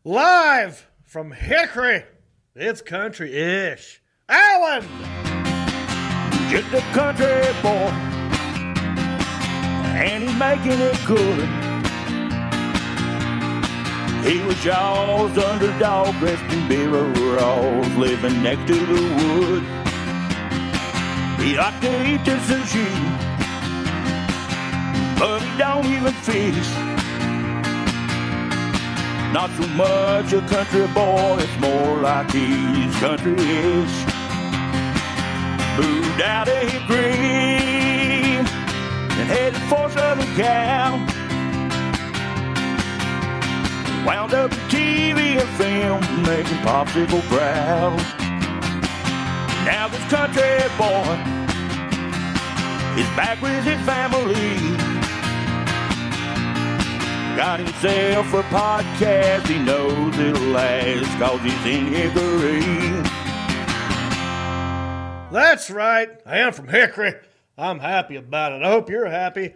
Live from Hickory, it's country-ish. Alan! Just a country boy, and he's making it good. He was y'all's underdog, dressed in beer overalls, living next to the woods. He liked to eat the sushi, but he don't even fish. Not so much a country boy, it's more like he's country-ish. Moved out of Hickory and headed for Southern Cal. Wound up in TV and film, making popsicle proud. Now this country boy is back with his family. Got himself a podcast, he knows it'll last, 'cause he's in Hickory. That's right. I am from Hickory. I'm happy about it. I hope you're happy,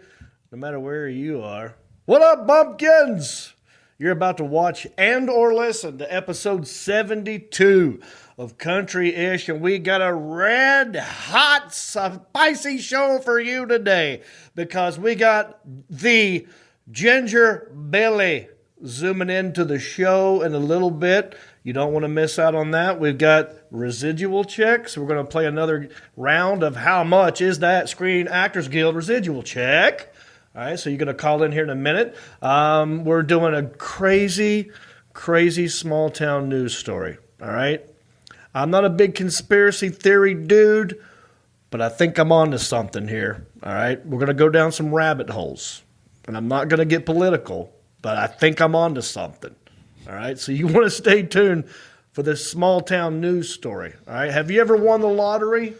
no matter where you are. What up, bumpkins? You're about to watch and or listen to episode 72 of Country-ish, and we got a red-hot, spicy show for you today because we got the Ginger Billy zooming into the show in a little bit. You don't want to miss out on that. We've got residual checks. We're going to play another round of how much is that Screen Actors Guild residual check. All right, so you're going to call in here in a minute. We're doing a crazy, crazy small town news story. All right, I'm not a big conspiracy theory dude, but I think I'm onto something here. All right, we're going to go down some rabbit holes. And I'm not going to get political, but I think I'm onto something. All right, so you want to stay tuned for this small town news story. All right, have you ever won the lottery?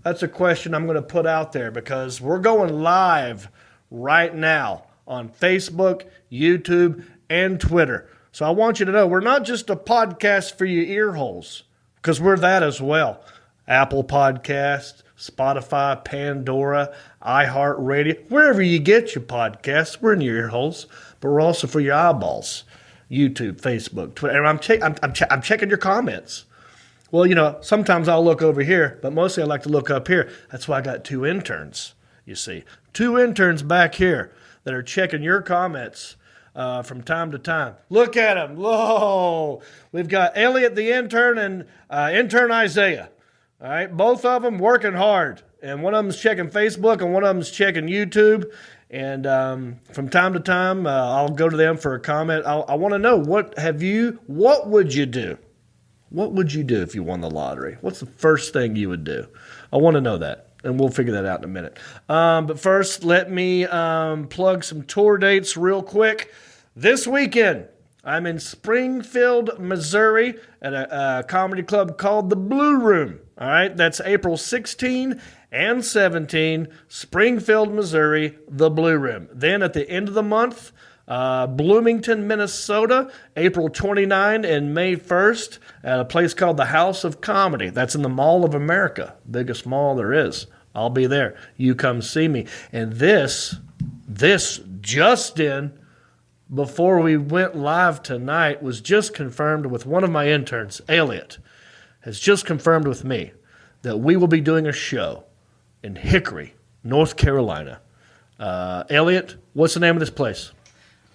That's a question I'm going to put out there because we're going live right now on Facebook, YouTube, and Twitter. So I want you to know we're not just a podcast for your ear holes, because we're that as well. Apple Podcasts, Spotify, Pandora, iHeartRadio, wherever you get your podcasts, we're in your ear holes, but we're also for your eyeballs. YouTube, Facebook, Twitter. And I'm checking your comments. Well, you know, sometimes I'll look over here, but mostly I like to look up here. That's why I got two interns, you see. Two interns back here that are checking your comments from time to time. Look at them. Whoa. We've got Elliot the intern and intern Isaiah. All right, both of them working hard. And one of them's checking Facebook and one of them's checking YouTube. And from time to time, I'll go to them for a comment. I want to know, what would you do? What would you do if you won the lottery? What's the first thing you would do? I want to know that, and we'll figure that out in a minute. But first, let me plug some tour dates real quick. This weekend, I'm in Springfield, Missouri at a comedy club called The Blue Room. All right, that's April 16 and 17, Springfield, Missouri, The Blue Room. Then at the end of the month, Bloomington, Minnesota, April 29 and May 1st at a place called the House of Comedy. That's in the Mall of America, biggest mall there is. I'll be there. You come see me. And this just in, before we went live tonight, was just confirmed with one of my interns, Elliot, has just confirmed with me that we will be doing a show in Hickory, North Carolina. Elliot, what's the name of this place?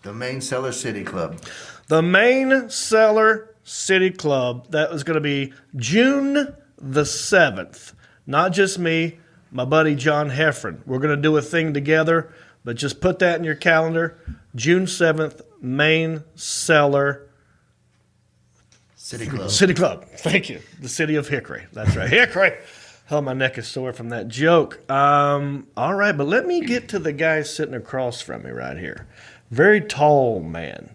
The Main Cellar City Club. The Main Cellar City Club. That was going to be June the 7th. Not just me, my buddy John Heffron. We're going to do a thing together, but just put that in your calendar. June 7th, Main Cellar City Club. City Club. Thank you. The city of Hickory. That's right. Hickory. Hell, my neck is sore from that joke. All right, but let me get to the guy sitting across from me right here. Very tall man.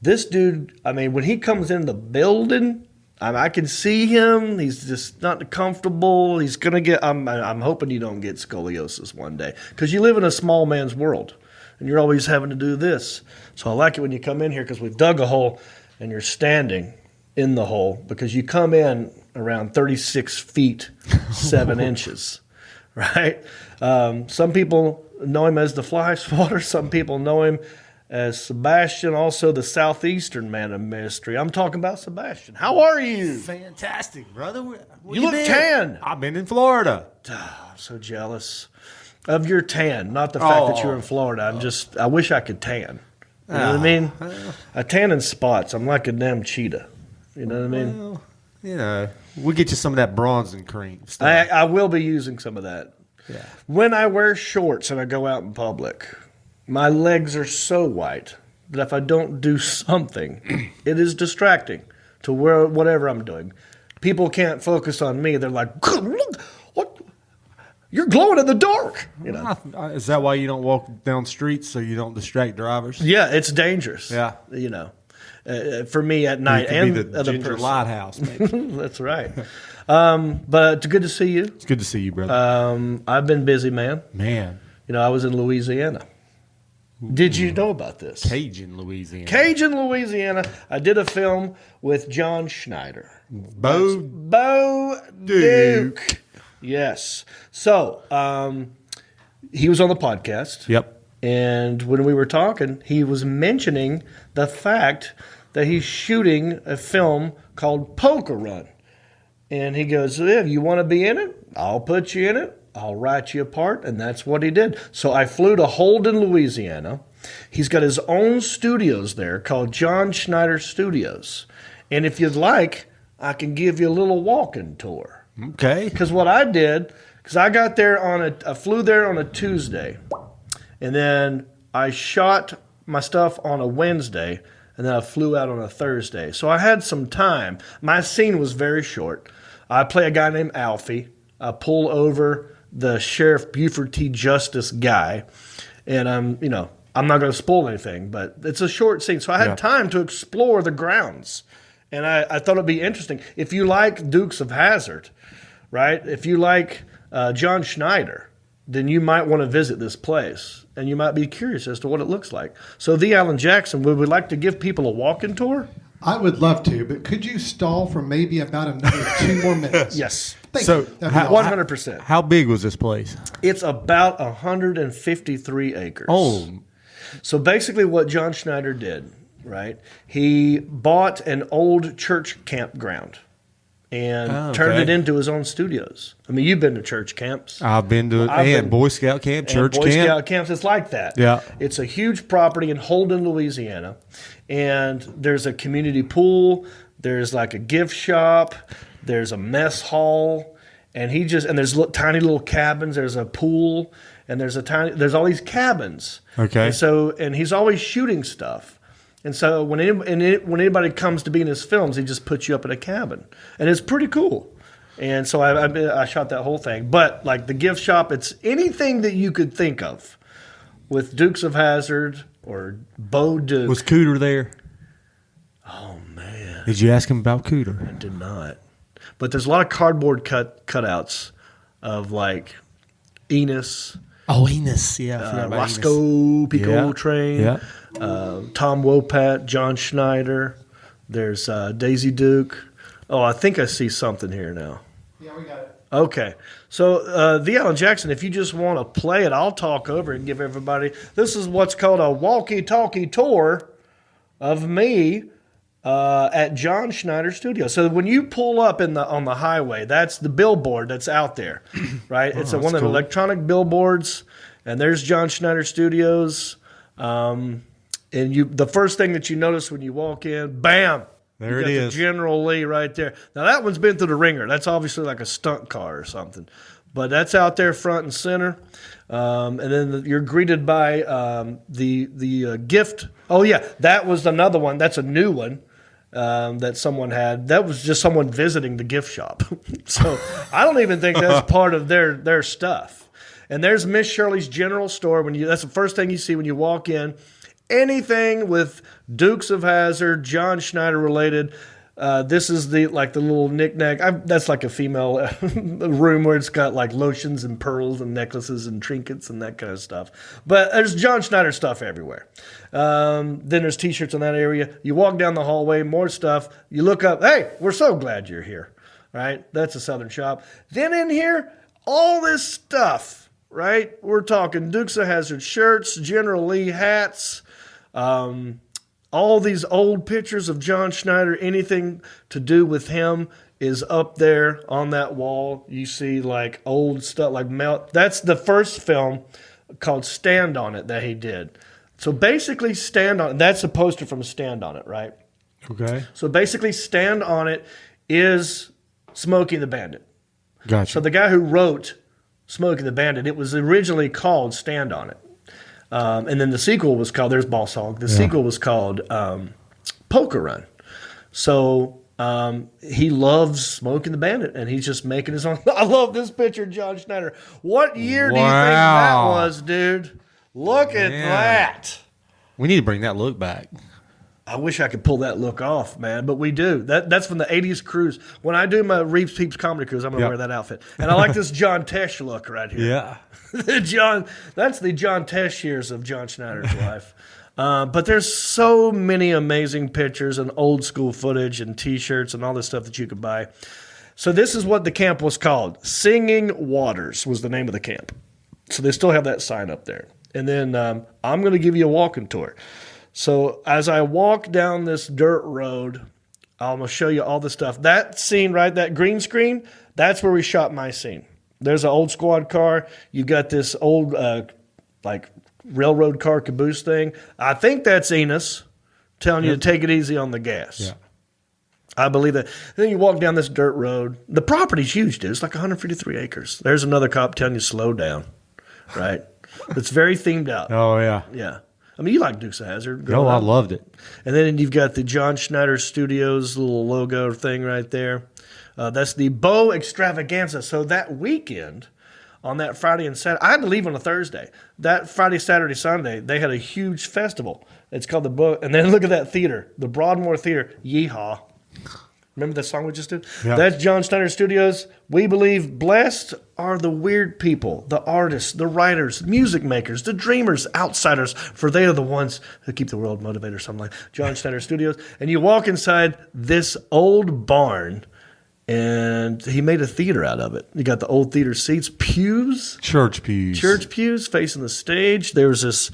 This dude, I mean, when he comes in the building, I can see him. He's just not comfortable. He's going to get, I'm hoping you don't get scoliosis one day, because you live in a small man's world, and you're always having to do this. So I like it when you come in here, because we've dug a hole, and you're standing in the hole, because you come in around 36 feet, 7 inches, right? Some people know him as the fly swatter. Some people know him as Sebastian, also the Southeastern Man of Mystery. I'm talking about Sebastian. How are you? Fantastic, brother. Where You look been? tan. I've been in Florida. I'm so jealous of your tan, not the fact that you're in Florida. I wish I could tan. You know what I mean? I tan in spots. I'm like a damn cheetah. You know what I mean? Well, you know, we'll get you some of that bronze and cream stuff. I will be using some of that. Yeah. When I wear shorts and I go out in public, my legs are so white that if I don't do something, it is distracting to whatever I'm doing. People can't focus on me. They're like, what? You're glowing in the dark. You know? Is that why you don't walk down streets so you don't distract drivers? Yeah, it's dangerous. Yeah. You know, for me at night You could and be the other Ginger person. Lighthouse, maybe. That's right. But it's good to see you. It's good to see you, brother. I've been busy, man. Man, You know, I was in Louisiana. Did you know about this? Cajun, Louisiana. Cajun, Louisiana. I did a film with John Schneider. Bo Duke. Yes. So, he was on the podcast. Yep. And when we were talking, he was mentioning the fact that he's shooting a film called Poker Run. And he goes, yeah, you want to be in it? I'll put you in it. I'll write you a part. And that's what he did. So I flew to Holden, Louisiana. He's got his own studios there called John Schneider Studios. And if you'd like, I can give you a little walking tour. Okay. Because what I did, because I got there I flew there on a Tuesday. And then I shot my stuff on a Wednesday. And then I flew out on a Thursday. So I had some time. My scene was very short. I play a guy named Alfie. I pull over the Sheriff Buford T. Justice guy. And I'm not going to spoil anything, but it's a short scene. So I had time to explore the grounds. And I thought it'd be interesting. If you like Dukes of Hazzard, right? If you like John Schneider, then you might want to visit this place. And you might be curious as to what it looks like. So, The Alan Jackson, would we like to give people a walking tour? I would love to, but could you stall for maybe about another 2 more minutes? Yes. Thank So, you. That'd be awesome. 100%. How big was this place? It's about 153 acres. Oh, So basically what John Schneider did, right, he bought an old church campground and turned it into his own studios. I mean, you've been to church camps. I've been to I've been- Boy Scout camp, church and Boy camp. Scout camps, it's like that. Yeah. It's a huge property in Holden, Louisiana, and there's a community pool, there's like a gift shop, there's a mess hall, and there's tiny little cabins, there's a pool, and there's all these cabins. Okay. And he's always shooting stuff. And so when anybody comes to be in his films, he just puts you up in a cabin, and it's pretty cool. And so I shot that whole thing. But like the gift shop, it's anything that you could think of with Dukes of Hazzard or Bo Duke. Was Cooter there? Oh man, Did you ask him about Cooter? I did not. But there's a lot of cardboard cutouts of like Enos, Oh, Enos. Yeah. I forgot about Enos. Roscoe Pico Yeah. Train, Yeah. Tom Wopat, John Schneider. There's Daisy Duke. Oh, I think I see something here now. Yeah, we got it. Okay. So, The Alan Jackson, if you just want to play it, I'll talk over it and give everybody. This is what's called a walkie-talkie tour of me at John Schneider Studio. So when you pull up on the highway, that's the billboard that's out there, right? It's one of the cool. electronic billboards, and there's John Schneider Studios. And the first thing that you notice when you walk in, bam, There you it got is. the General Lee right there. Now that one's been through the ringer. That's obviously like a stunt car or something, but that's out there front and center. And then you're greeted by the gift. Oh yeah, that was another one. That's a new one that someone had. That was just someone visiting the gift shop. So I don't even think that's part of their stuff. And there's Miss Shirley's General Store. That's the first thing you see when you walk in. Anything with Dukes of Hazzard, John Schneider related. This is the little knick-knack. That's like a female room where it's got like lotions and pearls and necklaces and trinkets and that kind of stuff. But there's John Schneider stuff everywhere. Then there's T-shirts in that area. You walk down the hallway, more stuff. You look up, hey, we're so glad you're here, right? That's a Southern shop. Then in here, all this stuff, right? We're talking Dukes of Hazzard shirts, General Lee hats, All these old pictures of John Schneider, anything to do with him is up there on that wall. You see like old stuff like that's the first film called Stand on It that he did. So basically Stand on It, that's a poster from Stand on It, right? Okay. So basically Stand on It is Smokey the Bandit. Gotcha. So the guy who wrote Smokey the Bandit, it was originally called Stand on It. And then the sequel was called, there's Boss Hog, the sequel was called Poker Run. So he loves Smoking the Bandit, and he's just making his own. I love this picture of John Schneider. What year do you think that was, dude? Look at that. We need to bring that look back. I wish I could pull that look off, man, but we do. That's from the 80s cruise. When I do my Reeves Peeps comedy cruise, I'm going to wear that outfit. And I like this John Tesh look right here. Yeah. That's the John Tesh years of John Schneider's life. But there's so many amazing pictures and old school footage and T-shirts and all this stuff that you could buy. So this is what the camp was called. Singing Waters was the name of the camp. So they still have that sign up there. And then I'm going to give you a walking tour. So as I walk down this dirt road, I'm going to show you all the stuff. That scene, right, that green screen, that's where we shot my scene. There's an old squad car. You got this old, like, railroad car caboose thing. I think that's Enos telling you to take it easy on the gas. Yeah. I believe that. Then you walk down this dirt road. The property's huge, dude. It's like 153 acres. There's another cop telling you to slow down, right? It's very themed out. Oh, yeah. Yeah. I mean, you like Dukes of Hazzard. Oh, I loved it. And then you've got the John Schneider Studios little logo thing right there. That's the Bow Extravaganza. So that weekend, on that Friday and Saturday, I had to leave on a Thursday. That Friday, Saturday, Sunday, they had a huge festival. It's called the Bow. And then look at that theater, the Broadmoor Theater. Yeehaw. Remember that song we just did? Yeah. That's John Schneider Studios. We believe blessed are the weird people, the artists, the writers, music makers, the dreamers, outsiders, for they are the ones who keep the world motivated or something like John Schneider Studios. And you walk inside this old barn, and he made a theater out of it. You got the old theater seats, pews. Church pews Facing the stage. There was this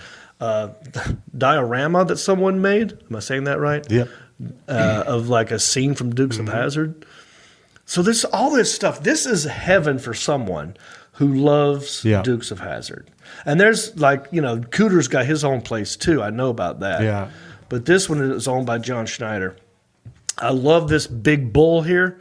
diorama that someone made. Am I saying that right? Yep. Of like a scene from Dukes of Hazzard. So this all this stuff. This is heaven for someone who loves Dukes of Hazzard. And there's like, you know, Cooter's got his own place too. I know about that. Yeah. But this one is owned by John Schneider. I love this big bull here.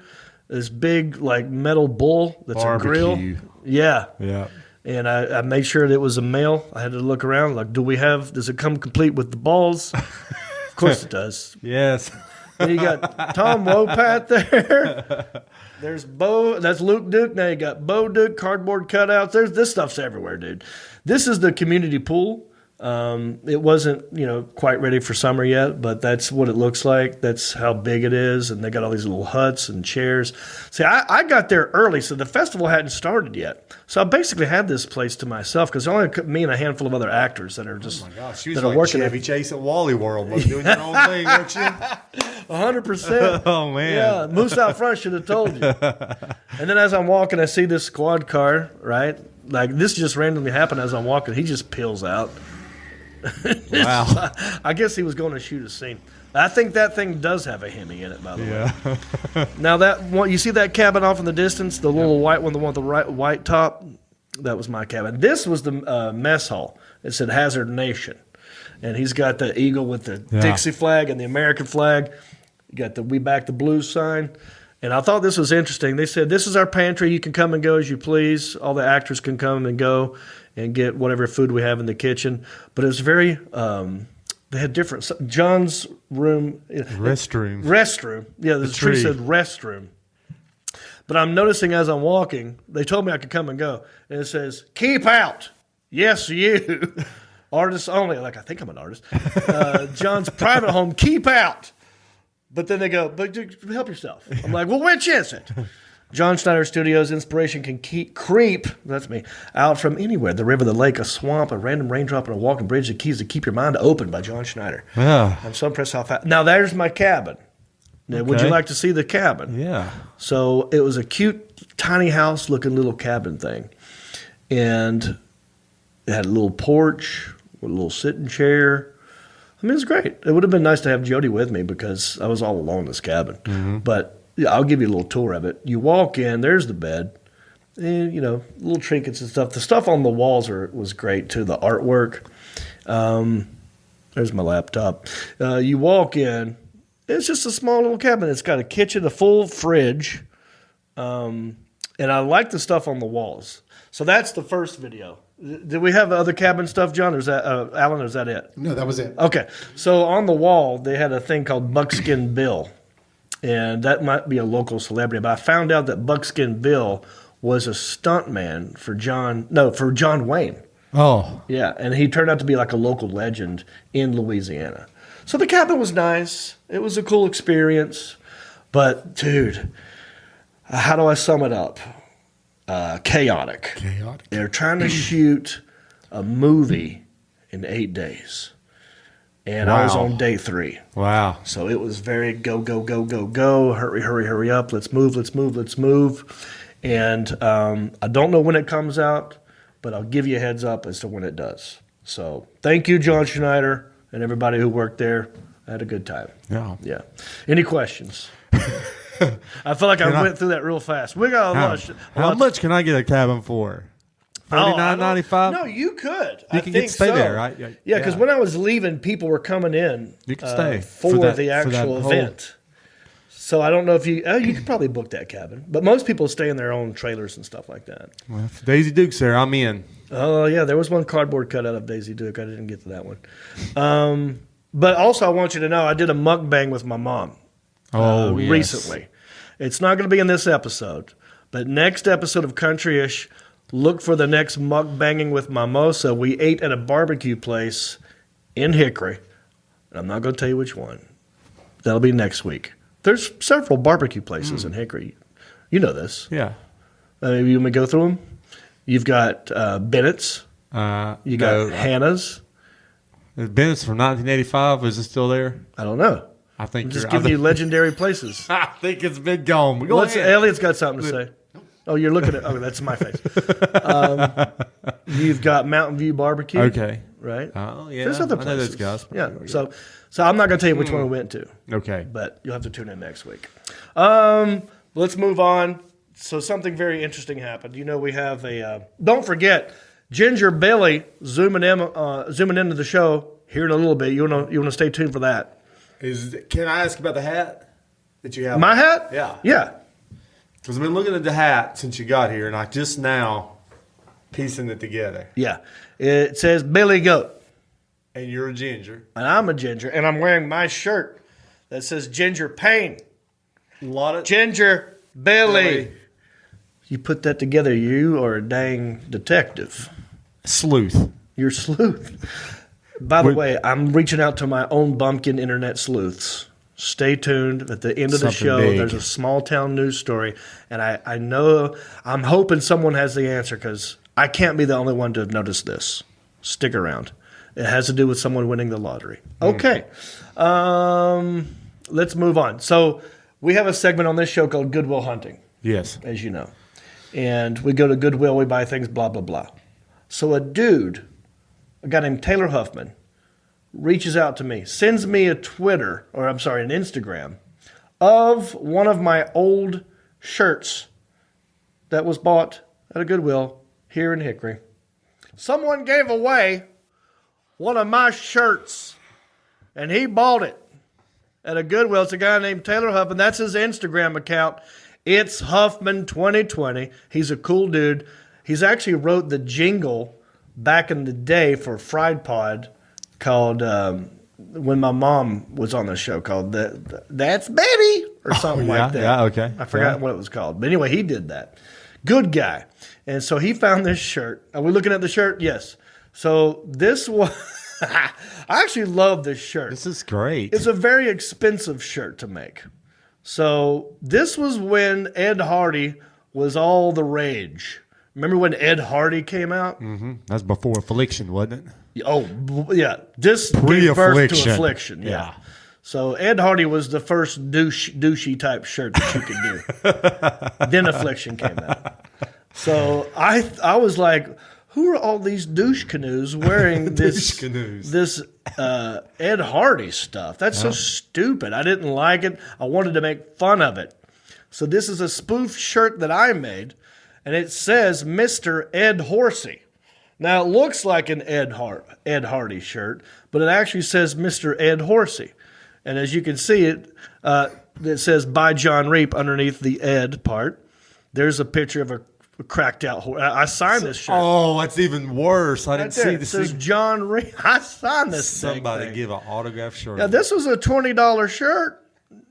This big like metal bull that's Barbecue. a grill. Yeah. Yeah. And I made sure that it was a male. I had to look around like, does it come complete with the balls? Of course it does. Yes. And you got Tom Wopat there. There's Bo. That's Luke Duke. Now you got Bo Duke, cardboard cutouts. This stuff's everywhere, dude. This is the community pool. It wasn't, quite ready for summer yet, but that's what it looks like. That's how big it is. And they got all these little huts and chairs. See, I got there early, so the festival hadn't started yet. So I basically had this place to myself because only me and a handful of other actors that are just She was that are like working Chevy Chase at Wally World, like doing your own thing, weren't you? 100%. Oh, man. Yeah, Moose out front should have told you. And then as I'm walking, I see this squad car, right? Like, this just randomly happened as I'm walking. He just peels out. Wow. I guess he was going to shoot a scene. I think that thing does have a Hemi in it, by the way. Yeah. Now, that one, you see that cabin off in the distance, the little white one, the one with the white top? That was my cabin. This was the mess hall. It said Hazard Nation. And he's got the eagle with the Dixie flag and the American flag. You got the We Back the Blues sign. And I thought this was interesting. They said, this is our pantry. You can come and go as you please. All the actors can come and go and get whatever food we have in the kitchen. But it was very, they had different, John's room. Restroom. Yeah, the tree said restroom. But I'm noticing as I'm walking, they told me I could come and go. And it says, keep out. Yes, you. Artists only. Like, I think I'm an artist. John's private home, keep out. But then they go, but help yourself. I'm like, well, which is it? John Schneider Studios, inspiration can creep, that's me, out from anywhere. The river, the lake, a swamp, a random raindrop, and a walking bridge. The keys to keep your mind open by John Schneider. Yeah. I'm so impressed how fast. Now, there's my cabin. Now, would you like to see the cabin? Yeah. So it was a cute, tiny house-looking little cabin thing. And it had a little porch with a little sitting chair. I mean, it's great. It would have been nice to have Jody with me because I was all alone in this cabin. Mm-hmm. But yeah, I'll give you a little tour of it. You walk in, there's the bed, and, little trinkets and stuff. The stuff on the walls was great, too, the artwork. There's my laptop. You walk in, it's just a small little cabin. It's got a kitchen, a full fridge, and I like the stuff on the walls. So that's the first video. Did we have other cabin stuff, John? Or is that Alan? Or is that it? No, that was it. Okay. So on the wall, they had a thing called Buckskin Bill, and that might be a local celebrity. But I found out that Buckskin Bill was a stuntman for John Wayne. Oh, Yeah, and he turned out to be like a local legend in Louisiana. So the cabin was nice. It was a cool experience. But, dude, how do I sum it up? Chaotic. Chaotic. They're trying to shoot a movie in 8 days. And I was Wow. on day 3. wow. So it was very go, go, go, go, go. Hurry, hurry, hurry up. Let's move, let's move, let's move. And I don't know when it comes out, but I'll give you a heads up as to when it does. So thank you, John Schneider, and everybody who worked there. I had a good time. Yeah. Yeah. Any questions? I feel like I went through that real fast. We got a lot. How much can I get a cabin for? $39.95. No, you could. You can stay there, right? Yeah, because when I was leaving, people were coming in. You can stay for for that- the for that actual whole- event. So I don't know if you could probably book that cabin, but most people stay in their own trailers and stuff like that. Well, if Daisy Duke's there, I'm in. Oh yeah, there was one cardboard cutout of Daisy Duke. I didn't get to that one. But also, I want you to know I did a mukbang with my mom. Yes. Recently. It's not going to be in this episode, but next episode of Country-ish, look for the next mukbanging with Mimosa. We ate at a barbecue place in Hickory, and I'm not going to tell you which one. That'll be next week. There's several barbecue places in Hickory. You know this. Yeah. Maybe you want me to go through them? You've got Bennett's. You got Hannah's. Bennett's from 1985. Is it still there? I don't know. I think I'm just you're- giving you legendary places. I think it's been gone. Go ahead. Elliot's got something to say. Oh, you're looking at. Oh, that's my face. You've got Mountain View Barbecue. Okay. Right. Oh, yeah. There's other I know places. those guys. Yeah. So I'm not going to tell you which one we went to, Okay. but you'll have to tune in next week. Let's move on. So something very interesting happened. We have a. Don't forget, Ginger Billy zooming into the show here in a little bit. You want to stay tuned for that. Can I ask about the hat that you have? My hat? Yeah. Yeah. Because I've been looking at the hat since you got here, and I just now piecing it together. Yeah. It says Billy Goat. And you're a ginger. And I'm a ginger, and I'm wearing my shirt that says Ginger Payne. A lot of Ginger Billy. Billy. You put that together, you are a dang detective. sleuth. You're a sleuth. By the way, I'm reaching out to my own bumpkin internet sleuths. Stay tuned. At the end of the Something show, big. there's a small town news story, and I know I'm hoping someone has the answer because I can't be the only one to have noticed this. Stick around. It has to do with someone winning the lottery. Okay. Let's move on. So we have a segment on this show called Goodwill Hunting, Yes. as you know. And we go to Goodwill, we buy things, blah, blah, blah. So a guy named Taylor Huffman, reaches out to me, sends me an Instagram of one of my old shirts that was bought at a Goodwill here in Hickory. Someone gave away one of my shirts, and he bought it at a Goodwill. It's a guy named Taylor Huffman. That's his Instagram account. It's Huffman2020. He's a cool dude. He's actually wrote the jingle back in the day for Fried Pod called, when my mom was on the show, called That's Betty or something like that. Yeah, okay. I forgot what it was called. But anyway, he did that. Good guy. And so he found this shirt. Are we looking at the shirt? Yes. So this was, I actually love this shirt. This is great. It's a very expensive shirt to make. So this was when Ed Hardy was all the rage. Remember when Ed Hardy came out? That's before Affliction, wasn't it? Oh, yeah. This gave birth to Pre-Affliction. Affliction. Yeah. Yeah. So Ed Hardy was the first douchey type shirt that you could do. Then Affliction came out. So I was like, who are all these douche canoes wearing this Douche canoes. this Ed Hardy stuff? That's so stupid. I didn't like it. I wanted to make fun of it. So this is a spoof shirt that I made, and it says Mr. Ed Horsey. Now, it looks like an Ed Hardy shirt, but it actually says Mr. Ed Horsey. And as you can see, it says by John Reap underneath the Ed part. There's a picture of a cracked out horse. I signed this shirt. Oh, that's even worse. I didn't Right there. see It the says John Reap. I signed this Somebody thing. give an autograph shirt. Now, this was a $20 shirt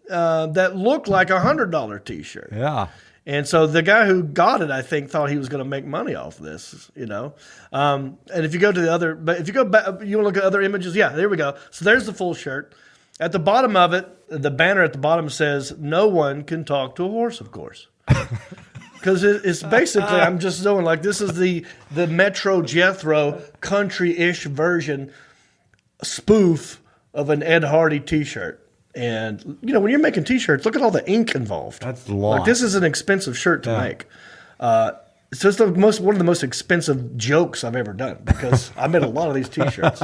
that looked like a $100 T-shirt. Yeah. And so the guy who got it, I think, thought he was going to make money off this, you know. And if you go to the other, but if you go back, you want to look at other images. Yeah, there we go. So there's the full shirt. At the bottom of it, the banner at the bottom says, "No one can talk to a horse," of course. Because it's basically, I'm just doing like, this is the Metro Jethro country-ish version spoof of an Ed Hardy T-shirt. And, you know, when you're making T-shirts, look at all the ink involved. That's a lot. Like, this is an expensive shirt to make. It's just one of the most expensive jokes I've ever done because I made a lot of these T-shirts.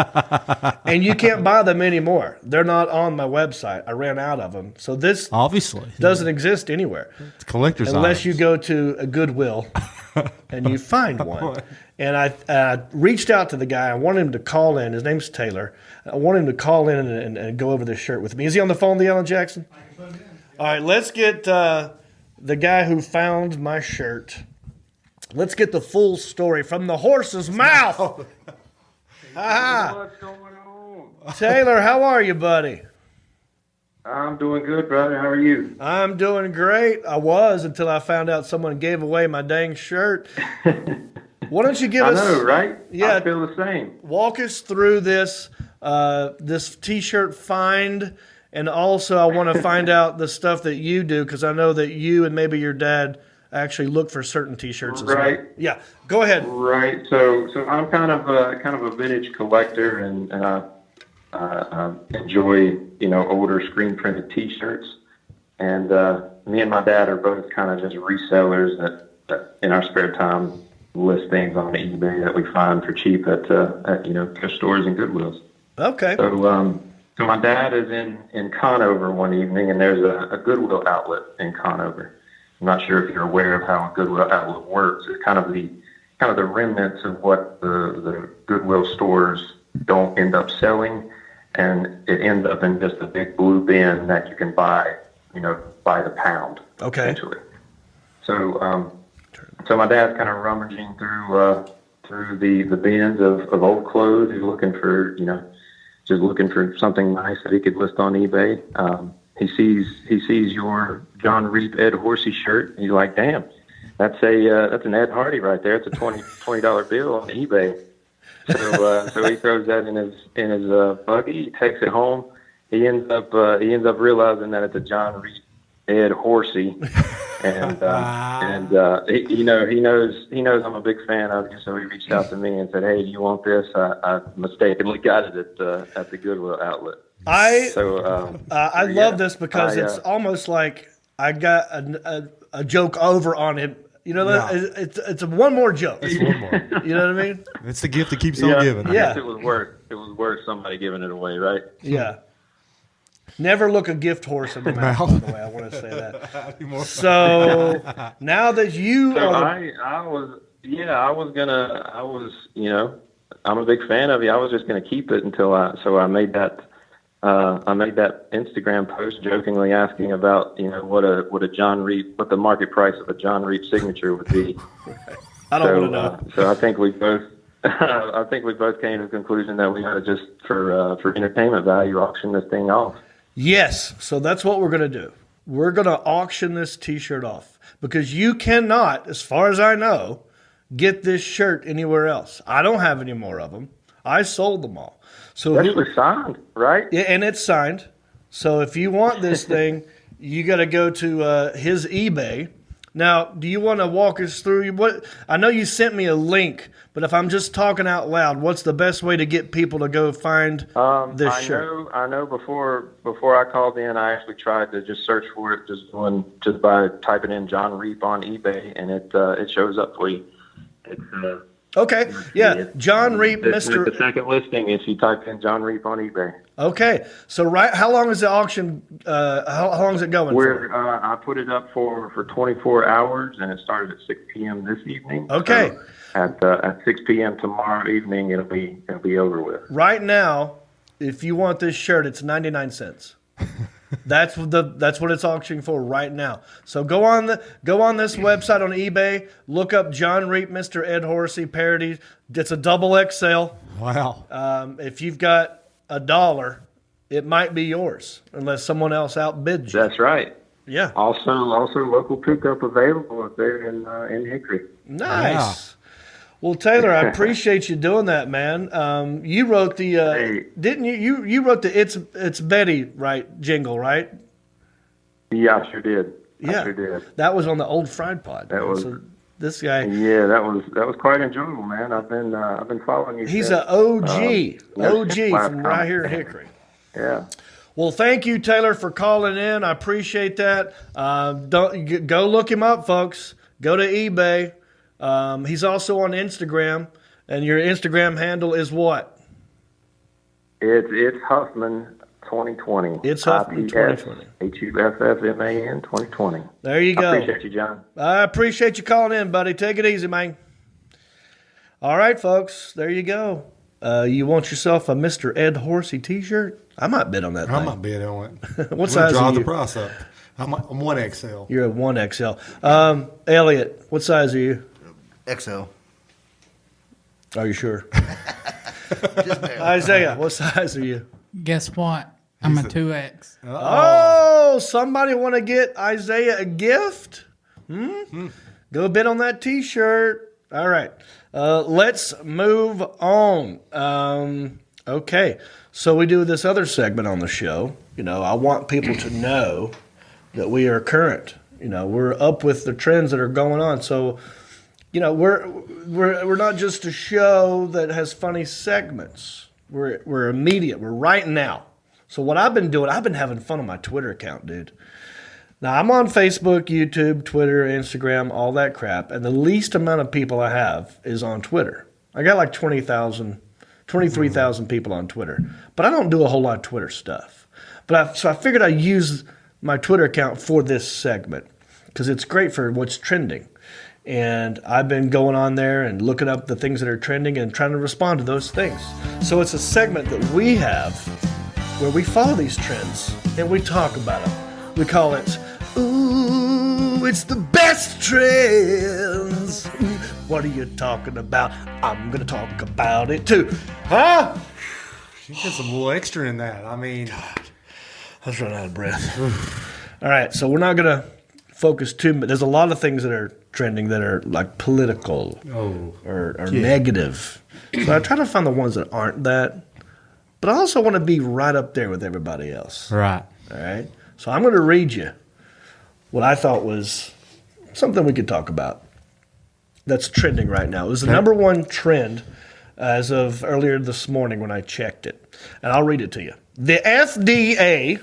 And you can't buy them anymore. They're not on my website. I ran out of them. So this Obviously. doesn't exist anywhere. It's collector's Unless items. you go to a Goodwill and you find one. And I reached out to the guy. I wanted him to call in. His name's Taylor. I want him to call in and go over this shirt with me. Is he on the phone, the Alan Jackson? All right, let's get the guy who found my shirt. Let's get the full story from the horse's mouth. What's going on? Taylor, how are you, buddy? I'm doing good, brother. How are you? I'm doing great. I was until I found out someone gave away my dang shirt. Why don't you give I us? know, right? Yeah. I feel the same. Walk us through this this T-shirt find, and also I want to find out the stuff that you do because I know that you and maybe your dad actually look for certain T-shirts as well. Right. Yeah, go ahead. Right. So I'm kind of a vintage collector, and I enjoy older screen printed T-shirts. And me and my dad are both kind of just resellers that in our spare time list things on eBay that we find for cheap at gift stores and Goodwills. Okay. So my dad is in Conover one evening, and there's a Goodwill outlet in Conover. I'm not sure if you're aware of how a Goodwill outlet works. It's kind of the remnants of what the Goodwill stores don't end up selling, and it ends up in just a big blue bin that you can buy, by the pound. Okay. Essentially. So my dad's kind of rummaging through the bins of old clothes. He's looking for just looking for something nice that he could list on eBay. He sees your John Reap Ed Horsey shirt. He's like, damn, that's an Ed Hardy right there. It's a $20 bill on eBay. So he throws that in his buggy. He takes it home. He ends up realizing that it's a John Reap Ed Horsey, and he knows I'm a big fan of you. So he reached out to me and said, hey, do you want this? I mistakenly got it at the Goodwill outlet. I So love this because it's almost like I got a joke over on him. It's one more joke. It's one more. You know what I mean? It's the gift that keeps on giving. I Yeah. guess it was worth somebody giving it away, right? Yeah. Never look a gift horse in the mouth, by the way. I want to say that. So now that you So are I'm a big fan of you. I was just gonna keep it until I made that Instagram post jokingly asking about what the market price of a John Reap signature would be. I don't want to know. So I think we both came to the conclusion that we ought to just for entertainment value auction this thing off. Yes, so that's what we're going to do. We're going to auction this T-shirt off because you cannot, as far as I know, get this shirt anywhere else. I don't have any more of them. I sold them all. So Actually signed, right? Yeah, and it's signed. So if you want this thing, you got to go to his eBay. Now, do you want to walk us through what? I know you sent me a link, but if I'm just talking out loud, what's the best way to get people to go find this shirt? I know. Before I called in, I actually tried to just search for it, just by typing in John Reap on eBay, and it shows up for you. Okay. Yeah. John Reap, The Mr. second listing if you type in John Reap on eBay. Okay. So how long is the auction? How long is it going for? I put it up for 24 hours, and it started at 6 p.m. this evening. Okay. So at 6 p.m. tomorrow evening, it'll be over with. Right now, if you want this shirt, it's 99 cents. That's what it's auctioning for right now. So go on this website on eBay, look up John Reap, Mr. Ed Horsey parody. It's a double XL. Wow. If you've got $1, it might be yours unless someone else outbids you. That's right. Yeah. Also local pickup available up there in Hickory. Nice. Well, Taylor, I appreciate you doing that, man. You wrote the didn't you? You wrote the "It's Betty" right jingle, right? Yeah, I sure did. Yeah, I sure did. That was on the old Fried Pod. That was so this guy. Yeah, that was quite enjoyable, man. I've been following you. He's since, an OG, OG last from time. right here at Hickory. Yeah. Well, thank you, Taylor, for calling in. I appreciate that. Don't go look him up, folks. Go to eBay. He's also on Instagram, and your Instagram handle is what? It's Huffman 2020. It's Huffman 2020. HUFFMAN 2020. There you go. I appreciate you, John. I appreciate you calling in, buddy. Take it easy, man. All right, folks. There you go. You want yourself a Mr. Ed Horsey T-shirt? I might bid on that thing. I might bid on it. What size draw are you? the price up. I'm 1XL. You're a 1XL. Elliot, what size are you? XL. Are you sure? Just barely. Isaiah, what size are you? Guess what? I'm a 2X. Oh, somebody want to get Isaiah a gift? Go bid on that T-shirt. All right. Let's move on. Okay. So we do this other segment on the show. I want people to know that we are current. We're up with the trends that are going on. So, we're not just a show that has funny segments. We're immediate. We're right now. So what I've been doing, I've been having fun on my Twitter account, dude. Now, I'm on Facebook, YouTube, Twitter, Instagram, all that crap, and the least amount of people I have is on Twitter. I got like 23,000 people on Twitter, but I don't do a whole lot of Twitter stuff. So I figured I'd use my Twitter account for this segment because it's great for what's trending. And I've been going on there and looking up the things that are trending and trying to respond to those things. So it's a segment that we have where we follow these trends and we talk about them. We call it, Ooh, it's the best trends. What are you talking about? I'm going to talk about it too. Huh? You get some little extra in that. I mean, God, I was running out of breath. All right, so we're not going to focus too much. There's a lot of things that are trending that are like political or negative. So I try to find the ones that aren't that. But I also want to be right up there with everybody else. right. All right? So I'm going to read you what I thought was something we could talk about that's trending right now. It was the number one trend as of earlier this morning when I checked it. And I'll read it to you. The FDA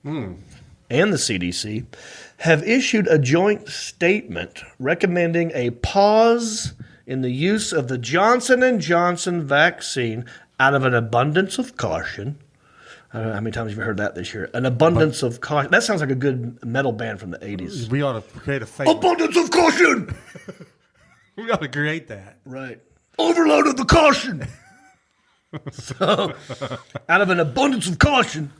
and the CDC have issued a joint statement recommending a pause in the use of the Johnson & Johnson vaccine out of an abundance of caution. I don't know how many times you've heard that this year. An abundance of caution. That sounds like a good metal band from the 80s. We ought to create a fake. Abundance of caution! We ought to create that. Right. Overload of the caution! So, out of an abundance of caution,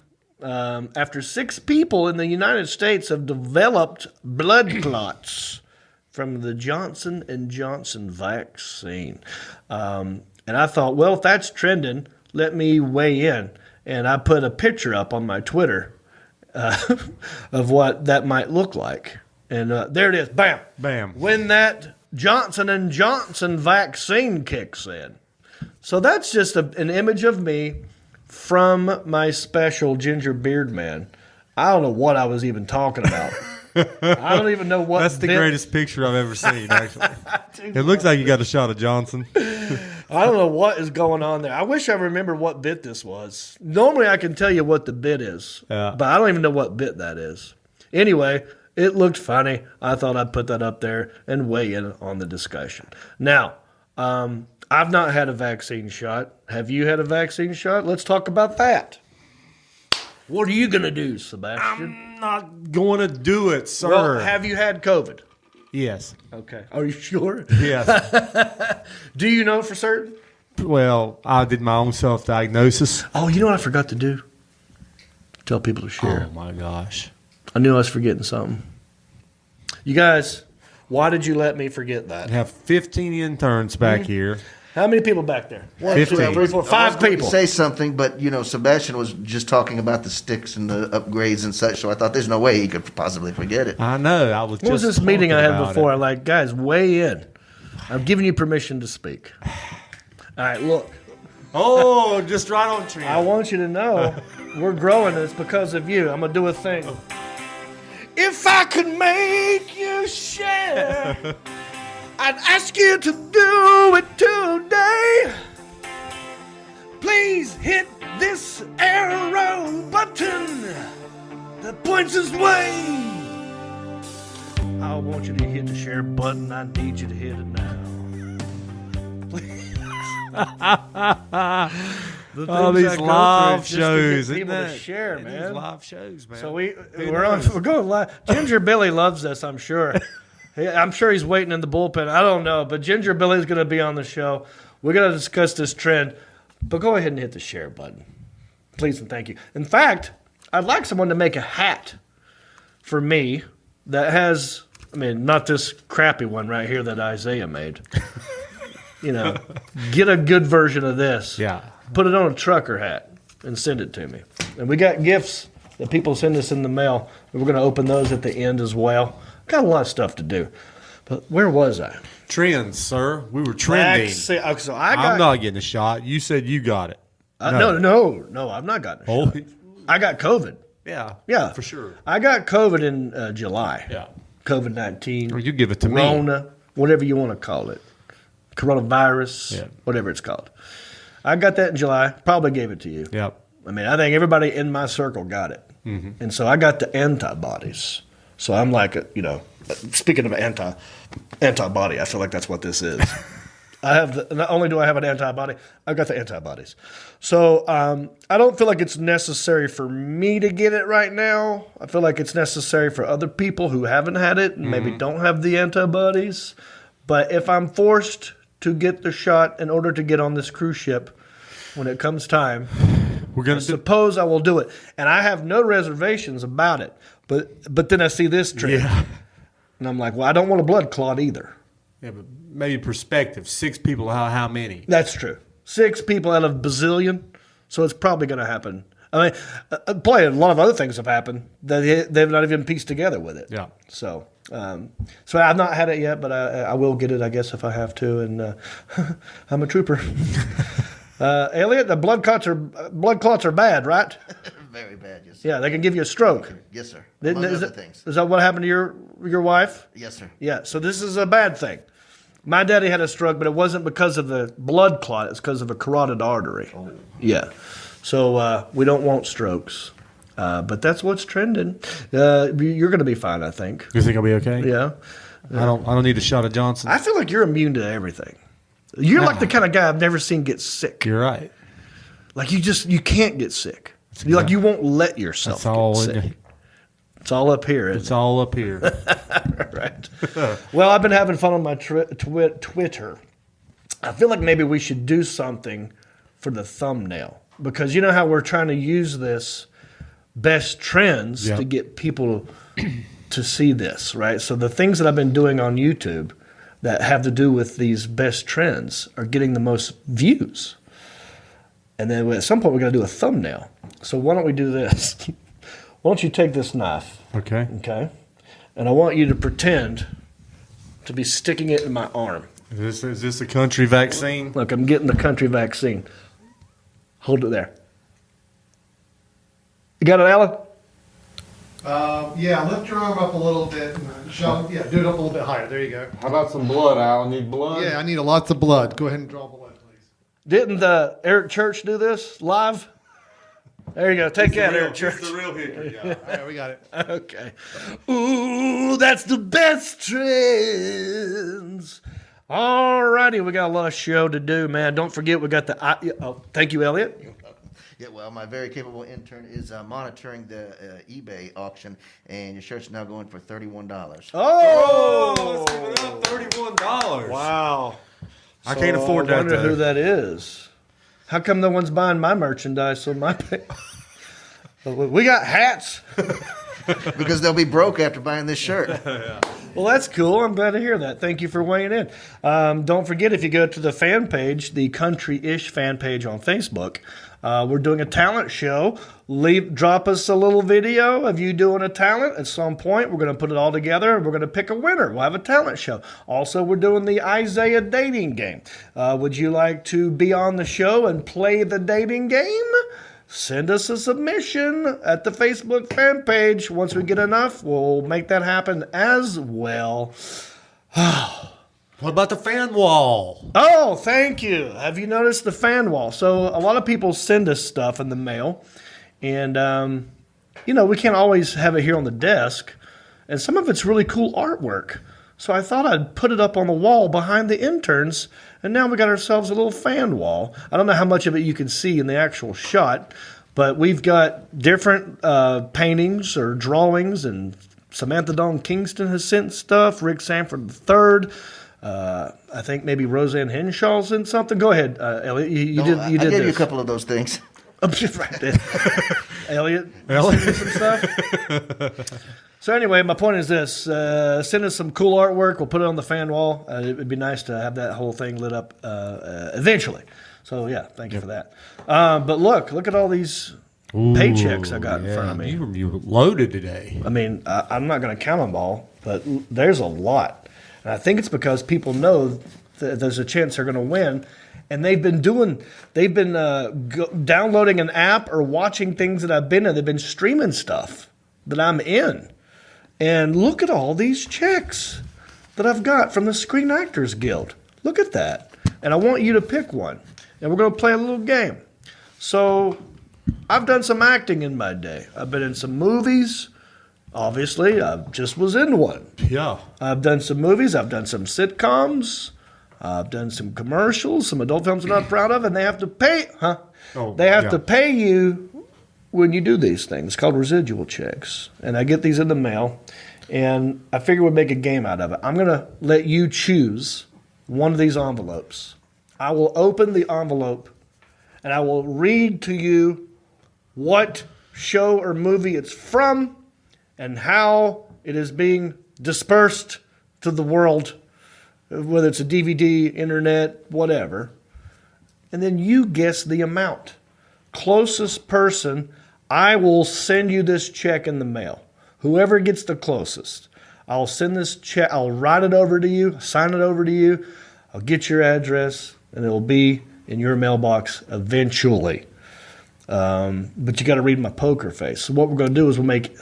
after 6 people in the United States have developed blood clots from the Johnson & Johnson vaccine. And I thought, well, if that's trending, let me weigh in. And I put a picture up on my Twitter of what that might look like. And there it is. Bam. Bam. When that Johnson & Johnson vaccine kicks in. So that's just an image of me from my special ginger beard man. I don't know what I was even talking about. I don't even know what. That's the greatest picture I've ever seen, actually. It looks like you got a shot of Johnson. I don't know what is going on there. I wish I remember what bit this was. Normally I can tell you what the bit is, but I don't even know what bit that is. Anyway, it looked funny. I thought I'd put that up there and weigh in on the discussion. Now, I've not had a vaccine shot. Have you had a vaccine shot? Let's talk about that. What are you going to do, Sebastian? I'm not going to do it, sir. Well, have you had COVID? Yes. Okay. Are you sure? Yes. Do you know for certain? Well, I did my own self-diagnosis. Oh, you know what I forgot to do? Tell people to share. Oh, my gosh. I knew I was forgetting something. You guys, why did you let me forget that? I have 15 interns back here. How many people back there? 1, 2, 15. 3, 4, 5 people. Say something, but Sebastian was just talking about the sticks and the upgrades and such, so I thought there's no way he could possibly forget it. I know. I was What was just this meeting I talking had about before? it. I'm like, guys, weigh in. I'm giving you permission to speak. All right, look. Oh, just right on trend. I want you to know we're growing, and it's because of you. I'm going to do a thing. If I could make you share, I'd ask you to do it today. Please hit this arrow button that points us way. I want you to hit the share button. I need you to hit it now. Oh, these live shows, People isn't to it? share, These man. live shows, man. So we're knows? going live. Ginger Billy loves this, I'm sure. I'm sure he's waiting in the bullpen. I don't know, but Ginger Billy's going to be on the show. We're going to discuss this trend, but go ahead and hit the share button, please and thank you. In fact, I'd like someone to make a hat for me that has, not this crappy one right here that Isaiah made. Get a good version of this. Yeah. Put it on a trucker hat and send it to me. And we got gifts that people send us in the mail. And we're going to open those at the end as well. Got a lot of stuff to do. But where was I? Trends, sir. We were trending. So I got, I'm not getting a shot. You said you got it. No, I've not gotten a Oh, shot. I got COVID. yeah, for sure. I got COVID in July. Yeah. COVID-19. Well, you give it to me. Corona, whatever you want to call it. Coronavirus, Yeah. whatever it's called. I got that in July. Probably gave it to you. Yep. I think everybody in my circle got it. Mm-hmm. And so I got the antibodies. So I'm like, speaking of antibody, I feel like that's what this is. Not only do I have an antibody, I've got the antibodies. So I don't feel like it's necessary for me to get it right now. I feel like it's necessary for other people who haven't had it and maybe don't have the antibodies. But if I'm forced to get the shot in order to get on this cruise ship when it comes time, suppose I will do it. And I have no reservations about it. But then I see this trend. Yeah. And I'm like, well, I don't want a blood clot either. Yeah, but maybe perspective. 6 people, how many? That's true. 6 people out of a bazillion. So it's probably going to happen. Probably a lot of other things have happened that they've not even pieced together with it. Yeah. So I've not had it yet, but I will get it, I guess, if I have to. And I'm a trooper. Elliot, the blood clots are bad, right? Very bad, yes, sir. Yeah, they can give you a stroke. Yes, sir. Is Among other that- things. Is that what happened to your wife? Yes, sir. Yeah, so this is a bad thing. My daddy had a stroke, but it wasn't because of the blood clot. It's because of a carotid artery. Oh. Yeah. So we don't want strokes. But that's what's trending. You're going to be fine, I think. You think I'll be okay? Yeah. I don't need a shot of Johnson. I feel like you're immune to everything. You're like the kind of guy I've never seen get sick. You're right. Like you can't get sick. You won't let yourself get sick. It's all up here. It's all up here. Right. Well, I've been having fun on my Twitter. I feel like maybe we should do something for the thumbnail because you know how we're trying to use this best trends to get people to see this, right? So the things that I've been doing on YouTube that have to do with these best trends are getting the most views. And then at some point we're going to do a thumbnail. So why don't we do this? Why don't you take this knife? Okay. Okay. And I want you to pretend to be sticking it in my arm. Is this a country vaccine? Look, I'm getting the country vaccine. Hold it there. You got it, Alan? Yeah, lift your arm up a little bit. And shove, do it up a little bit higher. There you go. How about some blood, Al? Need blood? Yeah, I need lots of blood. Go ahead and draw blood, please. Didn't Eric Church do this live? There you go. Take that, Eric Church. He's the real hickory guy. All right, we got it. Okay. Ooh, that's the best trends. All righty, we got a lot of show to do, man. Don't forget, we got the. Thank you, Elliot. Yeah, well, my very capable intern is monitoring the eBay auction, and your shirt's now going for $31. Oh, let's give it up, $31. Wow. I can't afford that, I wonder though. who that is. How come no one's buying my merchandise on my page? We got hats. Because they'll be broke after buying this shirt. Well, that's cool. I'm glad to hear that. Thank you for weighing in. Don't forget, if you go to the fan page, the Country-ish fan page on Facebook, we're doing a talent show. Drop us a little video of you doing a talent. At some point, we're going to put it all together, and we're going to pick a winner. We'll have a talent show. Also, we're doing the Isaiah dating game. Would you like to be on the show and play the dating game? Send us a submission at the Facebook fan page. Once we get enough, we'll make that happen as well. What about the fan wall? Oh, thank you. Have you noticed the fan wall? So a lot of people send us stuff in the mail, and, we can't always have it here on the desk, and some of it's really cool artwork. So I thought I'd put it up on the wall behind the interns, and now we got ourselves a little fan wall. I don't know how much of it you can see in the actual shot, but we've got different paintings or drawings, and Samantha Dawn Kingston has sent stuff, Rick Sanford III. I think maybe Roseanne Henshaw's in something. Go ahead, Elliot. You did I gave this. you a couple of those things. Right there. Elliot, send me some stuff. So anyway, my point is this. Send us some cool artwork. We'll put it on the fan wall. It would be nice to have that whole thing lit up eventually. So, yeah, thank you for that. But look at all these paychecks I got in front of me. You're loaded today. I mean, I'm not going to count them all, but there's a lot. And I think it's because people know that there's a chance they're going to win. And they've been downloading an app or watching things that I've been in. They've been streaming stuff that I'm in. And look at all these checks that I've got from the Screen Actors Guild. Look at that. And I want you to pick one. And we're going to play a little game. So I've done some acting in my day. I've been in some movies. Obviously, I just was in one. Yeah. I've done some movies. I've done some sitcoms. I've done some commercials, some adult films I'm not proud of, and they have to pay. They have to pay you when you do these things. It's called residual checks. And I get these in the mail, and I figure we'd make a game out of it. I'm going to let you choose one of these envelopes. I will open the envelope, and I will read to you what show or movie it's from and how it is being dispersed to the world, whether it's a DVD, internet, whatever. And then you guess the amount. Closest person, I will send you this check in the mail. Whoever gets the closest. I'll send this check, I'll write it over to you, sign it over to you, I'll get your address, and it'll be in your mailbox eventually. But you got to read my poker face. So what we're going to do is we'll make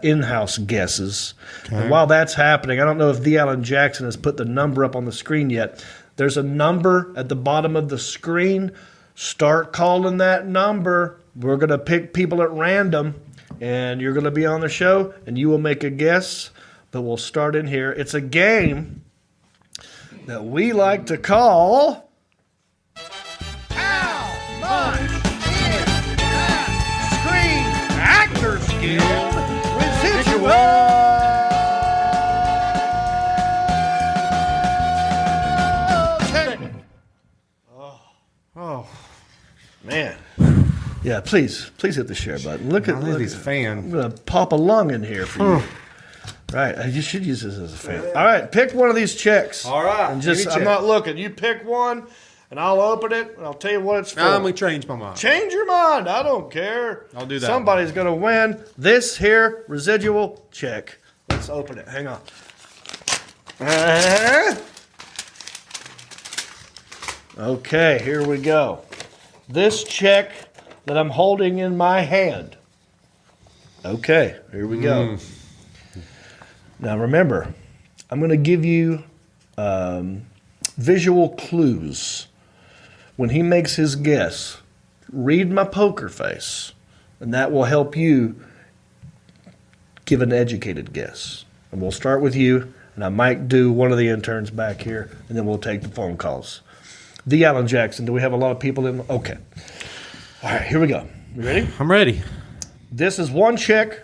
in-house guesses. Okay. And while that's happening, I don't know if D. Allen Jackson has put the number up on the screen yet. There's a number at the bottom of the screen. Start calling that number. We're going to pick people at random, and you're going to be on the show, and you will make a guess. But we'll start in here. It's a game that we like to call Actors Guild Residual. Oh, man. Yeah, please hit the share button. Look at these fans. I'm gonna pop a lung in here for you. Right, you should use this as a fan. All right, pick one of these checks. All right, and just I'm not looking. You pick one. And I'll open it, and I'll tell you what it's for. I'm going to change my mind. Change your mind. I don't care. I'll do that. Somebody's going to win this here residual check. Let's open it. Hang on. Okay, here we go. This check that I'm holding in my hand. Okay, here we go. Now remember, I'm going to give you visual clues. When he makes his guess, read my poker face, and that will help you give an educated guess. And we'll start with you. and I might do one of the interns back here, and then we'll take the phone calls. The Alan Jackson, do we have a lot of people in? Okay. All right, here we go. You ready? I'm ready. This is one check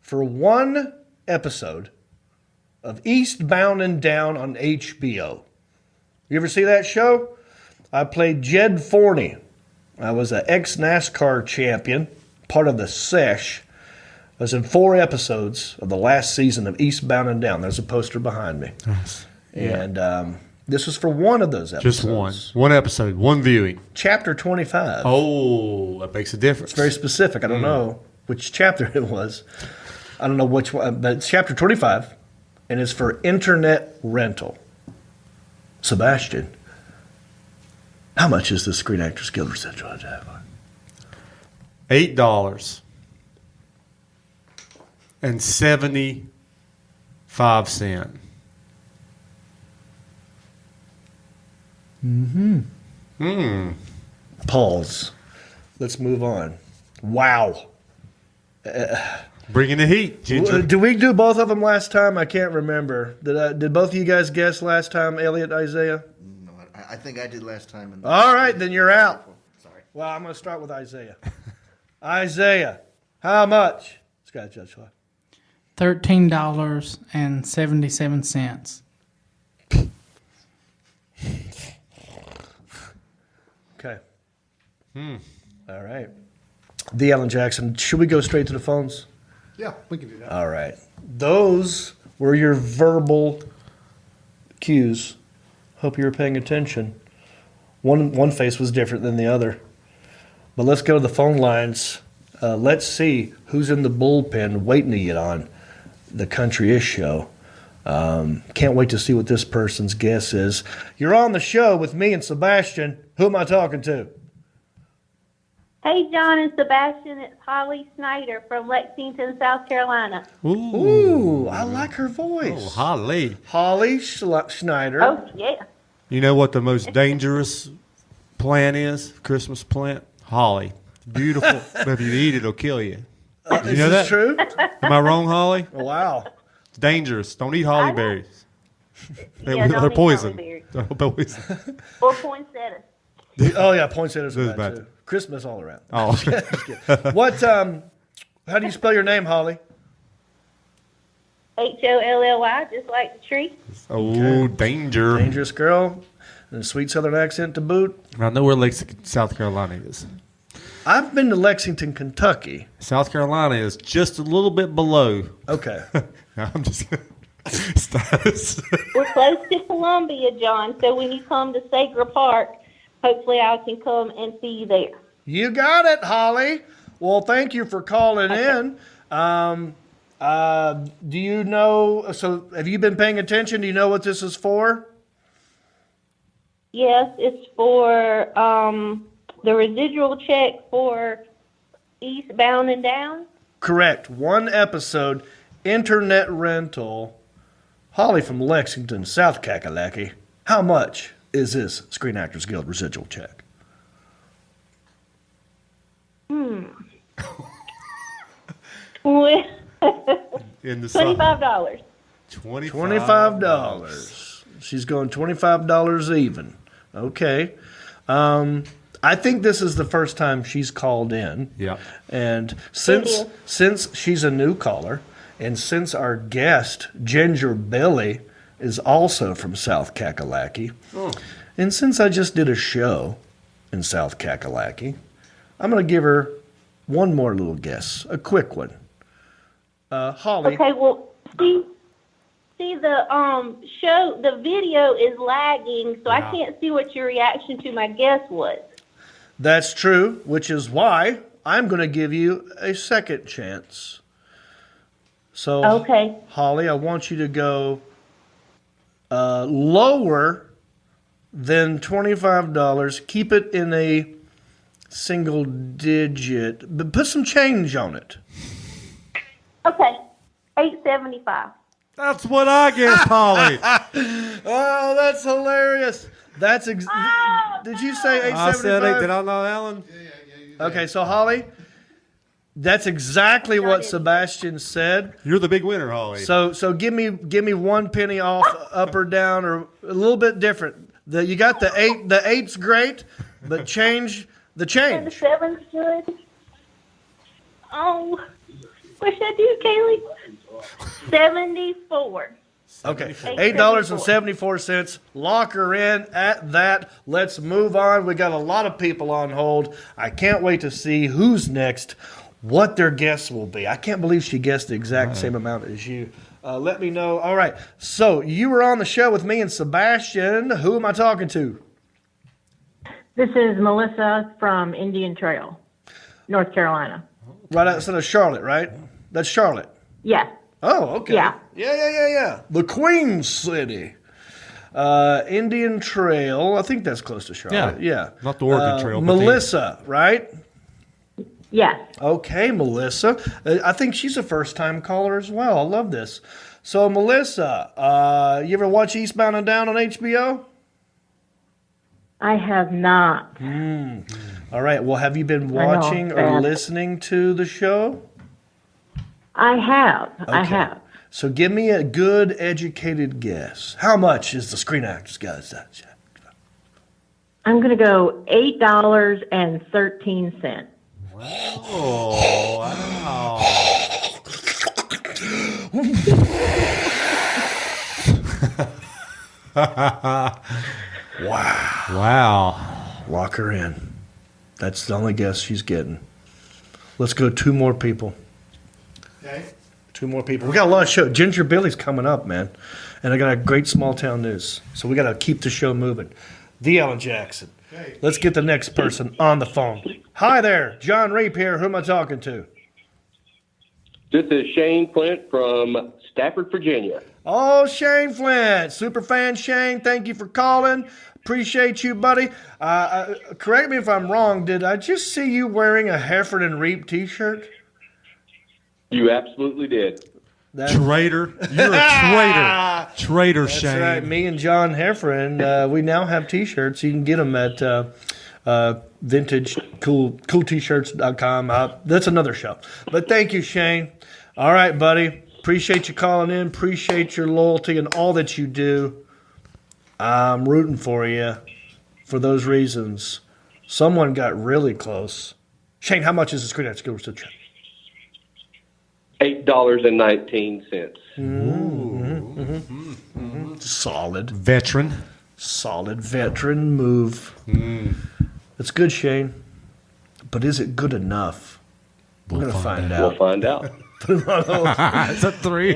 for one episode of Eastbound and Down on HBO. You ever see that show? I played Jed Forney. I was an ex-NASCAR champion, part of the SESH. I was in 4 episodes of the last season of Eastbound and Down. There's a poster behind me. Nice. And this was for one of those episodes. Just one. One episode, one viewing. Chapter 25. Oh, that makes a difference. It's very specific. I don't know which chapter it was. I don't know which one, but it's chapter 25, and it's for internet rental. Sebastian, how much is the Screen Actors Guild residual? $8.75. Pause. Let's move on. Wow. Bringing the heat, Ginger. Did we do both of them last time? I can't remember. Did both of you guys guess last time, Elliot, Isaiah? No, I think I did last time. All right, then you're out. Sorry. Well, I'm going to start with Isaiah. Isaiah, how much? Scott Judge. $13.77. Okay. All right. The Alan Jackson. Should we go straight to the phones? Yeah, we can do that. All right. Those were your verbal cues. Hope you were paying attention. One face was different than the other. But let's go to the phone lines. Let's see who's in the bullpen waiting to get on the Country-ish show. Can't wait to see what this person's guess is. You're on the show with me and Sebastian. Who am I talking to? Hey, John and Sebastian, it's Holly Snyder from Lexington, South Carolina. Ooh, I like her voice. Oh, Holly. Holly Schneider. Oh, yeah. You know what the most dangerous plant is? Christmas plant? Holly. Beautiful. But if you eat it, it'll kill you. You know that? True? Am I wrong, Holly? Wow. It's dangerous. Don't eat holly berries. Yeah, don't They're eat poison. holly They're poison. Or poinsettias. Oh, yeah, poinsettias are Those bad, bad. too. Christmas all around. Oh. What, how do you spell your name, Holly? Holly, just like the tree. Oh, danger. Dangerous girl. And a sweet southern accent to boot. I know where Lexington, South Carolina is. I've been to Lexington, Kentucky. South Carolina is just a little bit below. Okay. No, I'm just status. We're close to Columbia, John, so when you come to Sacred Park, hopefully I can come and see you there. You got it, Holly. Well, thank you for calling in. Do you know, so have you been paying attention? Do you know what this is for? Yes, it's for the residual check for Eastbound and Down. Correct. One episode, internet rental. Holly from Lexington, South Kakalaki. How much is this Screen Actors Guild residual check? In the $25. $25. She's going $25 even. Okay. I think this is the first time she's called in. Yeah. And since she's a new caller, and since our guest, Ginger Billy, is also from South Kakalaki, and since I just did a show in South Kakalaki, I'm going to give her one more little guess, a quick one. Holly. Okay, well, see the show, the video is lagging, so I can't see what your reaction to my guess was. That's true, which is why I'm going to give you a second chance. So, Okay. Holly, I want you to go lower than $25. Keep it in a single digit, but put some change on it. Okay, $8.75. That's what I guess, Holly. Oh, that's hilarious. That's did you say $8.75? I said 8. Did I not, Alan? Okay, so Holly, That's exactly what Not Sebastian said. You're the big winner, Holly. So give me 1 penny off, up or down, or a little bit different. You got the 8. The 8's great, but change the And the change. 7's good. Oh, what should I do, Kaylee? 74. Okay, $8.74. Lock her in at that. Let's move on. We got a lot of people on hold. I can't wait to see who's next, what their guess will be. I can't believe she guessed the exact same amount as you. Let me know. All right, so you were on the show with me and Sebastian. Who am I talking to? This is Melissa from Indian Trail, North Carolina. Right outside of Charlotte, right? That's Charlotte. Yes. Oh, okay. Yeah. Yeah. The Queen City. Indian Trail. I think that's close to Charlotte. Yeah. Not the Oregon Trail. But Melissa, right? Yes. Okay, Melissa. I think she's a first-time caller as well. I love this. So, Melissa, you ever watch Eastbound and Down on HBO? I have not. All right. Well, have you been watching or bad. listening to the show? I have. I Okay. have. So give me a good, educated guess. How much is the Screen Actors Guild? I'm going to go $8.13. Oh, wow. Wow. Lock her in. That's the only guess she's getting. Let's go 2 more people. Okay. 2 more people. We got a lot of show. Ginger Billy's coming up, man. And I got a great small town news. So we got to keep the show moving. The Alan Jackson. Okay. Let's get the next person on the phone. Hi there. John Reap here. Who am I talking to? This is Shane Flint from Stafford, Virginia. Oh, Shane Flint. Super fan Shane. Thank you for calling. Appreciate you, buddy. Correct me if I'm wrong. Did I just see you wearing a Hefford and Reap t-shirt? You absolutely did. Traitor. You're a traitor. Traitor, That's Shane. right. Me and John Heffernan, we now have T-shirts. You can get them at vintagecooltshirts.com. That's another show. But thank you, Shane. All right, buddy. Appreciate you calling in. Appreciate your loyalty and all that you do. I'm rooting for you for those reasons. Someone got really close. Shane, how much is the Screen Actors Guild to check? $8.19. Solid. Veteran. Solid veteran move. It's good, Shane. But is it good enough? We're going to find We'll out. find out. It's a 3.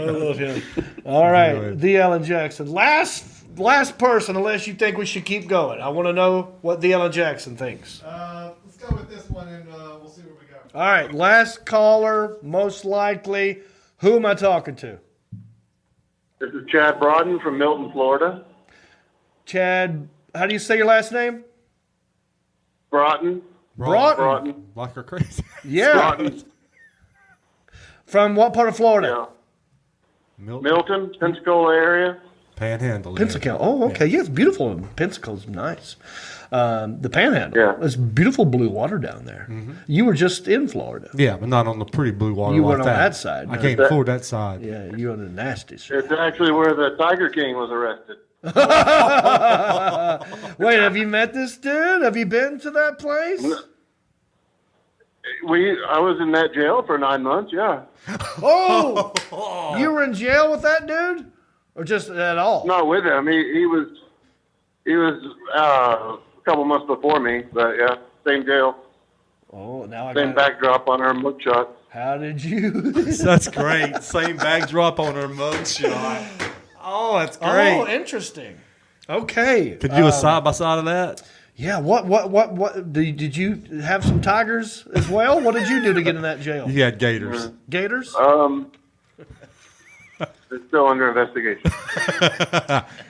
All right, the Alan Jackson. Last person, unless you think we should keep going. I want to know what the Alan Jackson thinks. Let's go with this one, and we'll see where we go. All right, last caller, most likely. Who am I talking to? This is Chad Brodden from Milton, Florida. Chad, how do you say your last name? Broughton. Broughton. Like her crazy. Yeah. Broughton. From what part of Florida? Yeah. Milton, Pensacola area. Panhandle. Pensacola. Oh, okay. Yeah, it's beautiful. Pensacola's nice. The Panhandle. Yeah. It's beautiful blue water down there. You were just in Florida. Yeah, but not on the pretty blue water You like weren't on that side, I no. can't afford that side. Yeah, you're on the nasty side. It's actually where the Tiger King was arrested. Wait, have you met this dude? Have you been to that place? I was in that jail for 9 months, yeah. Oh! You were in jail with that dude? Or just at all? Not with him. He was a couple months before me, but yeah, same jail. Oh, now I Same got backdrop on our mugshot. How did you? That's great. Same backdrop on her mugshot. Oh, that's great. Oh, interesting. Okay. Could you do a side by side of that? Yeah. What? Did you have some tigers as well? What did you do to get in that jail? You had gators. Gators? It's still under investigation.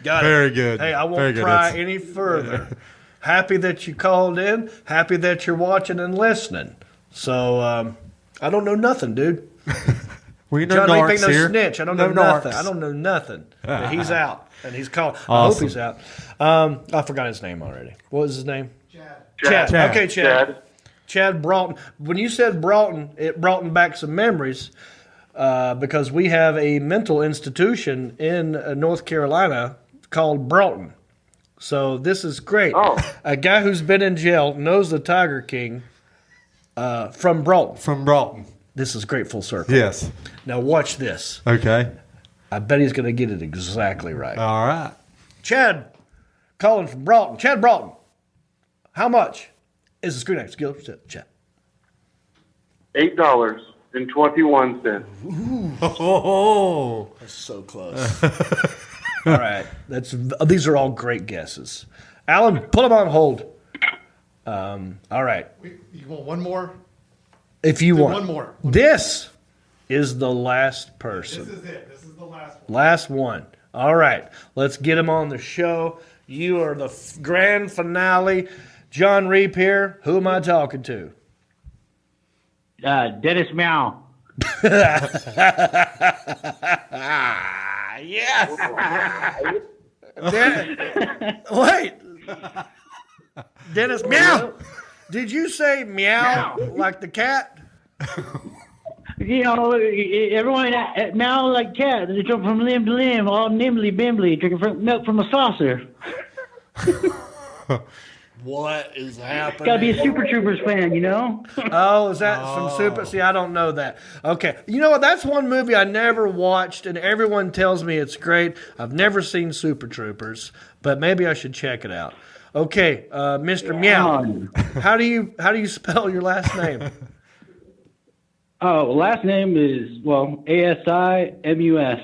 Got Very it. good. Hey, I Very won't good. pry That's- any further. Happy that you called in. Happy that you're watching and listening. So I don't know nothing, dude. We know John Reap ain't narcs no here. snitch. I don't No know nothing. narcs. I don't know nothing. But he's out, and he's called. I Awesome. hope he's out. I forgot his name already. What was his name? Chad. Chad. Chad. Okay, Chad. Chad Broughton. When you said Broughton, it brought back some memories because we have a mental institution in North Carolina called Broughton. So this is great. Oh. A guy who's been in jail knows the Tiger King from Broughton. From Broughton. This is great full circle. Yes. Now watch this. Okay. I bet he's going to get it exactly right. All right. Chad, calling from Broughton. Chad Broughton, how much is the Screen Actors Guild? Chad. $8.21. Oh. That's so close. All right. These are all great guesses. Alan, put them on hold. All right. You want one more? If you want. One more. This is the last person. This is it. This is the last one. Last one. All right. Let's get him on the show. You are the grand finale. John Reap here. Who am I talking to? Dennis Meow. Yes. Wait. Dennis Meow. Did you say meow like the cat? You know, everyone meow like cat. They jump from limb to limb, all nimbly bimbly, drinking milk from a saucer. What is happening? Gotta be a Super Troopers fan, you know? Oh, is that from Super? See, I don't know that. Okay. You know what? That's one movie I never watched, and everyone tells me it's great. I've never seen Super Troopers, but maybe I should check it out. Okay, Mr. Meow. How do you spell your last name? Oh, last name is, ASIMUS.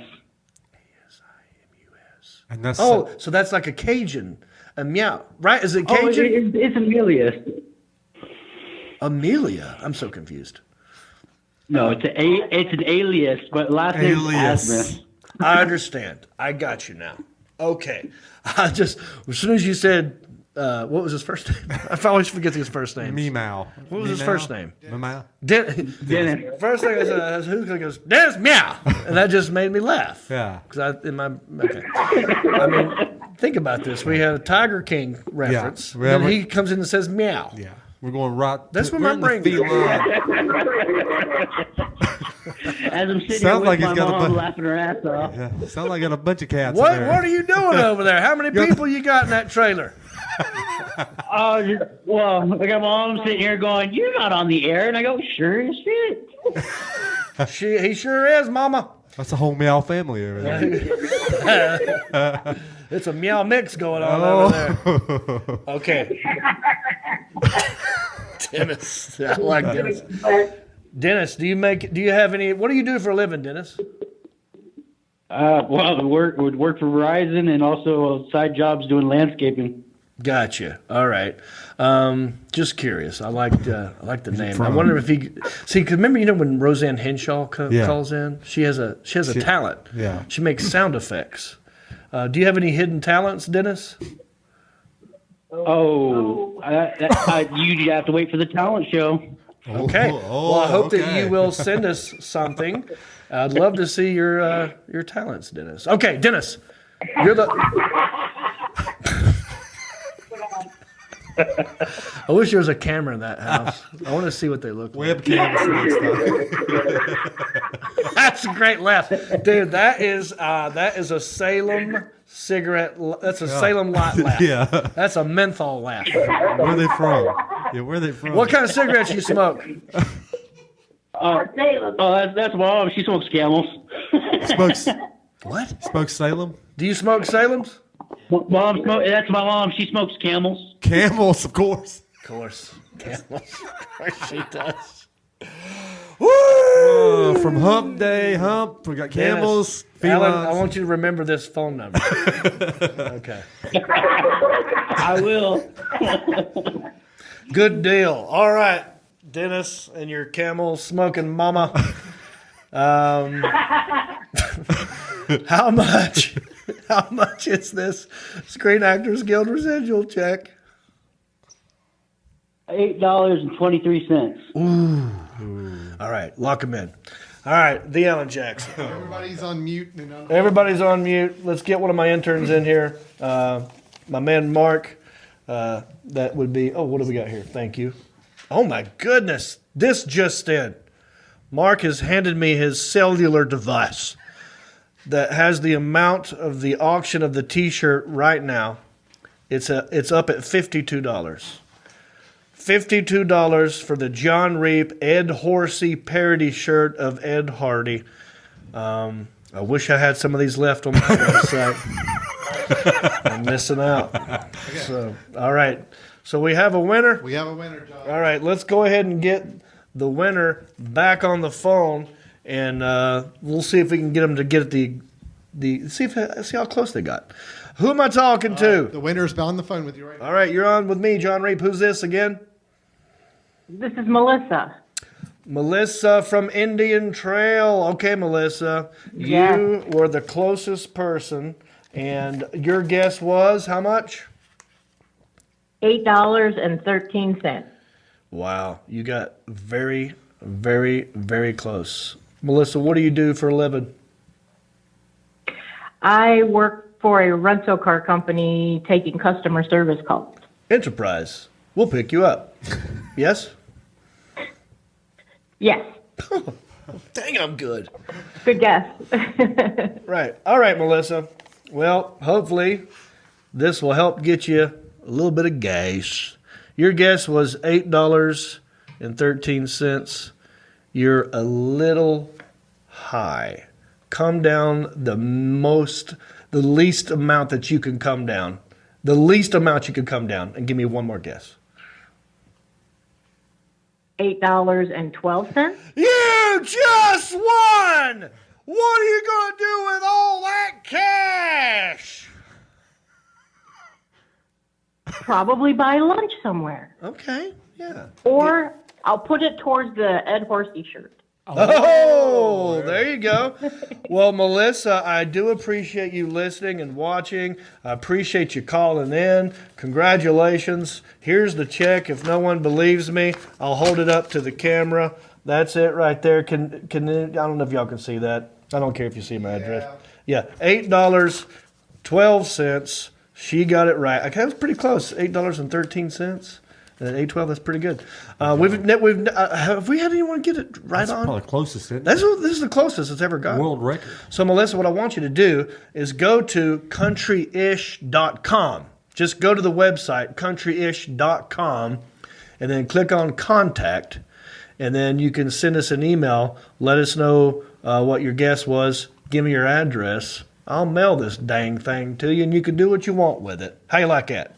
And that's So that's like a Cajun. A meow, right? Is it Cajun? It's an alias. Amelia. I'm so confused. No, it's an alias, but last name is Asmus. I understand. I got you now. Okay. As soon as you said, what was his first name? I always forget his first name. Meow. What was his first name? Meow. Dennis. First thing I said, who goes, Dennis Meow. And that just made me laugh. Yeah. Okay. I mean, think about this. We had a Tiger King reference. Yeah. And he comes in and says meow. Yeah. We're going right. That's what my brain goes. As I'm sitting Sounds here like with he's my got a mom laughing her ass off. Yeah. Sounds like I got a bunch of cats. What in there. are you doing over there? How many people you got in that trailer? I got my mom sitting here going, "You're not on the air," and I go, "Sure as shit." He sure is, Mama. That's a whole meow family over there. It's a meow mix going on over there. Okay. Dennis. I like Dennis. Dennis, do you have any, what do you do for a living, Dennis? Would work for Verizon and also side jobs doing landscaping. Gotcha. All right. Just curious. I like the name. I wonder if he because remember when Roseanne Henshaw calls in, she has a talent. Yeah. She makes sound effects. Do you have any hidden talents, Dennis? You have to wait for the talent show. Okay. Well, I hope that you will send us something. I'd love to see your talents, Dennis. Okay, Dennis, you're the. I wish there was a camera in that house. I want to see what they look like. Webcam. That's a great laugh, dude. That is a Salem cigarette. That's a Salem light laugh. Yeah. That's a menthol laugh. Where are they from? Yeah, where are they from? What kind of cigarettes you smoke? That's mom. She smokes Camels. Smokes what? Smokes Salem? Do you smoke Salem's? That's my mom. She smokes Camels. Camels, of course. Of course. Camels. Of course she does. Woo! From Hump Day, we got Camels. Alan, I want you to remember this phone number. Okay. I will. Good deal. All right, Dennis and your camel smoking mama. How much is this Screen Actors Guild residual check? $8.23. Ooh. All right, lock him in. All right, the Alan Jackson. Everybody's on mute. Everybody's on mute. Let's get one of my interns in here. My man Mark. That would be. Oh, what do we got here? Thank you. Oh my goodness. This just in. Mark has handed me his cellular device that has the amount of the auction of the t-shirt right now. It's up at $52. $52 for the John Reap Ed Horsey parody shirt of Ed Hardy. I wish I had some of these left on my website. I'm missing out. So, all right. So we have a winner. We have a winner, John. All right, let's go ahead and get the winner back on the phone, and we'll see if we can get them to get see how close they got. Who am I talking to? The winner's on the phone with you right now. All right, you're on with me, John Reap. Who's this again? This is Melissa. Melissa from Indian Trail. Okay, Melissa, Yes. you were the closest person, and your guess was how much? $8.13. Wow, you got very, very, very close. Melissa, what do you do for a living? I work for a rental car company taking customer service calls. Enterprise. We'll pick you up. Yes? Yes. Dang, I'm good. Good guess. Right. All right, Melissa. Well, hopefully this will help get you a little bit of gas. Your guess was $8.13. You're a little high. Come down the least amount that you can come down. The least amount you can come down, and give me one more guess. $8.12. You just won! What are you going to do with all that cash? Probably buy lunch somewhere. Okay, yeah. Or I'll put it towards the Ed Horsey shirt. Oh, there you go. Well, Melissa, I do appreciate you listening and watching. I appreciate you calling in. Congratulations. Here's the check. If no one believes me, I'll hold it up to the camera. That's it right there. Can I don't know if y'all can see that. I don't care if you see my address. Yeah, $8.12. She got it right. Okay, that was pretty close. $8.13. And $8.12, that's pretty good. Have we had anyone get it right That's on? probably the closest. This is the closest it's ever got. World record. So, Melissa, what I want you to do is go to countryish.com. Just go to the website, countryish.com, and then click on Contact. And then you can send us an email. Let us know what your guess was. Give me your address. I'll mail this dang thing to you, and you can do what you want with it. How you like that?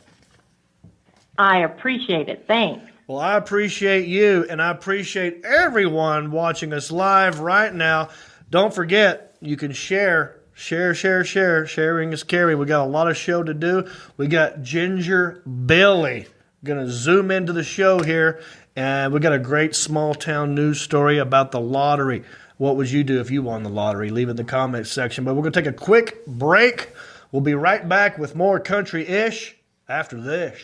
I appreciate it. Thanks. Well, I appreciate you, and I appreciate everyone watching us live right now. Don't forget, you can share. Sharing is caring. We got a lot of show to do. We got Ginger Billy going to zoom into the show here, and we got a great small town news story about the lottery. What would you do if you won the lottery? Leave it in the comments section. But we're going to take a quick break. We'll be right back with more Country-ish after this.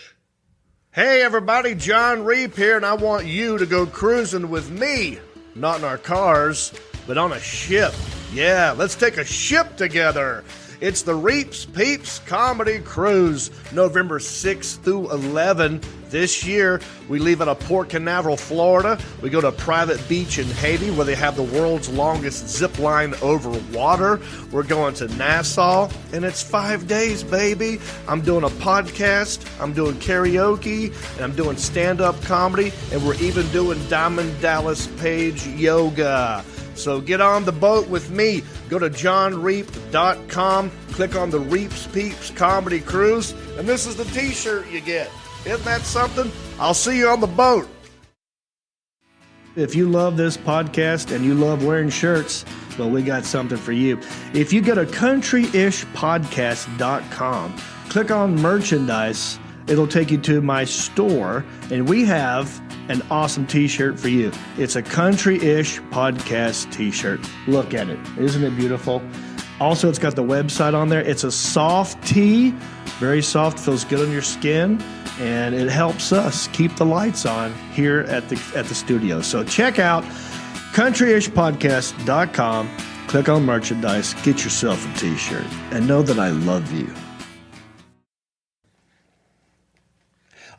Hey everybody, John Reap here, and I want you to go cruising with me. Not in our cars, but on a ship. Yeah, let's take a ship together. It's the Reaps Peeps Comedy Cruise, November 6th through 11 this year. We leave out of Port Canaveral, Florida. We go to a private beach in Haiti where they have the world's longest zip line over water. We're going to Nassau, and it's 5 days, baby. I'm doing a podcast, I'm doing karaoke, and I'm doing stand-up comedy, and we're even doing Diamond Dallas Page yoga. So get on the boat with me. Go to johnreap.com, click on the Reaps Peeps Comedy Cruise, and this is the t-shirt you get. Isn't that something? I'll see you on the boat. If you love this podcast and you love wearing shirts, well, we got something for you. If you go to countryishpodcast.com, click on merchandise, it'll take you to my store, and we have an awesome t-shirt for you. It's a Country-ish podcast t-shirt. Look at it. Isn't it beautiful? Also, it's got the website on there. It's a soft tee, very soft, feels good on your skin, and it helps us keep the lights on here at the studio. So check out countryishpodcast.com, click on merchandise, get yourself a t-shirt, and know that I love you.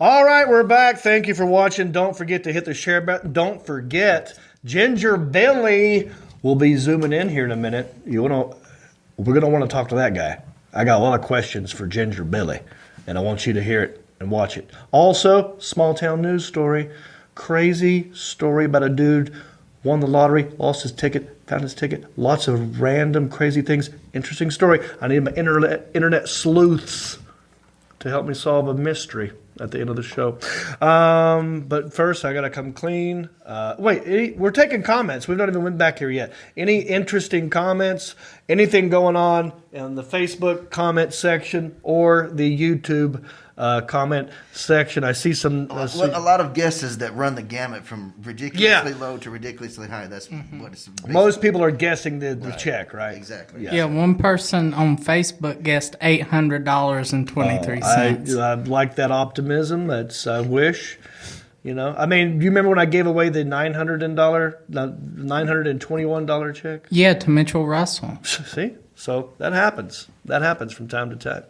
All right, we're back. Thank you for watching. Don't forget to hit the share button. Don't forget, Ginger Billy will be zooming in here in a minute. We're gonna want to talk to that guy. I got a lot of questions for Ginger Billy, and I want you to hear it and watch it. Also, small town news story, crazy story about a dude won the lottery, lost his ticket, found his ticket. Lots of random crazy things. Interesting story. I need my internet sleuths to help me solve a mystery at the end of the show. But first, I got to come clean. We're taking comments. We've not even went back here yet. Any interesting comments? Anything going on in the Facebook comment section or the YouTube comment section? I see some. A lot of guesses that run the gamut from ridiculously low to ridiculously high. That's what it's. Most people are guessing the check, right? Exactly. Yeah, one person on Facebook guessed $800.23. I like that optimism. That's I wish. You know, I mean, do you remember when I gave away the $921 check? Yeah, to Mitchell Russell. See, so that happens. That happens from time to time.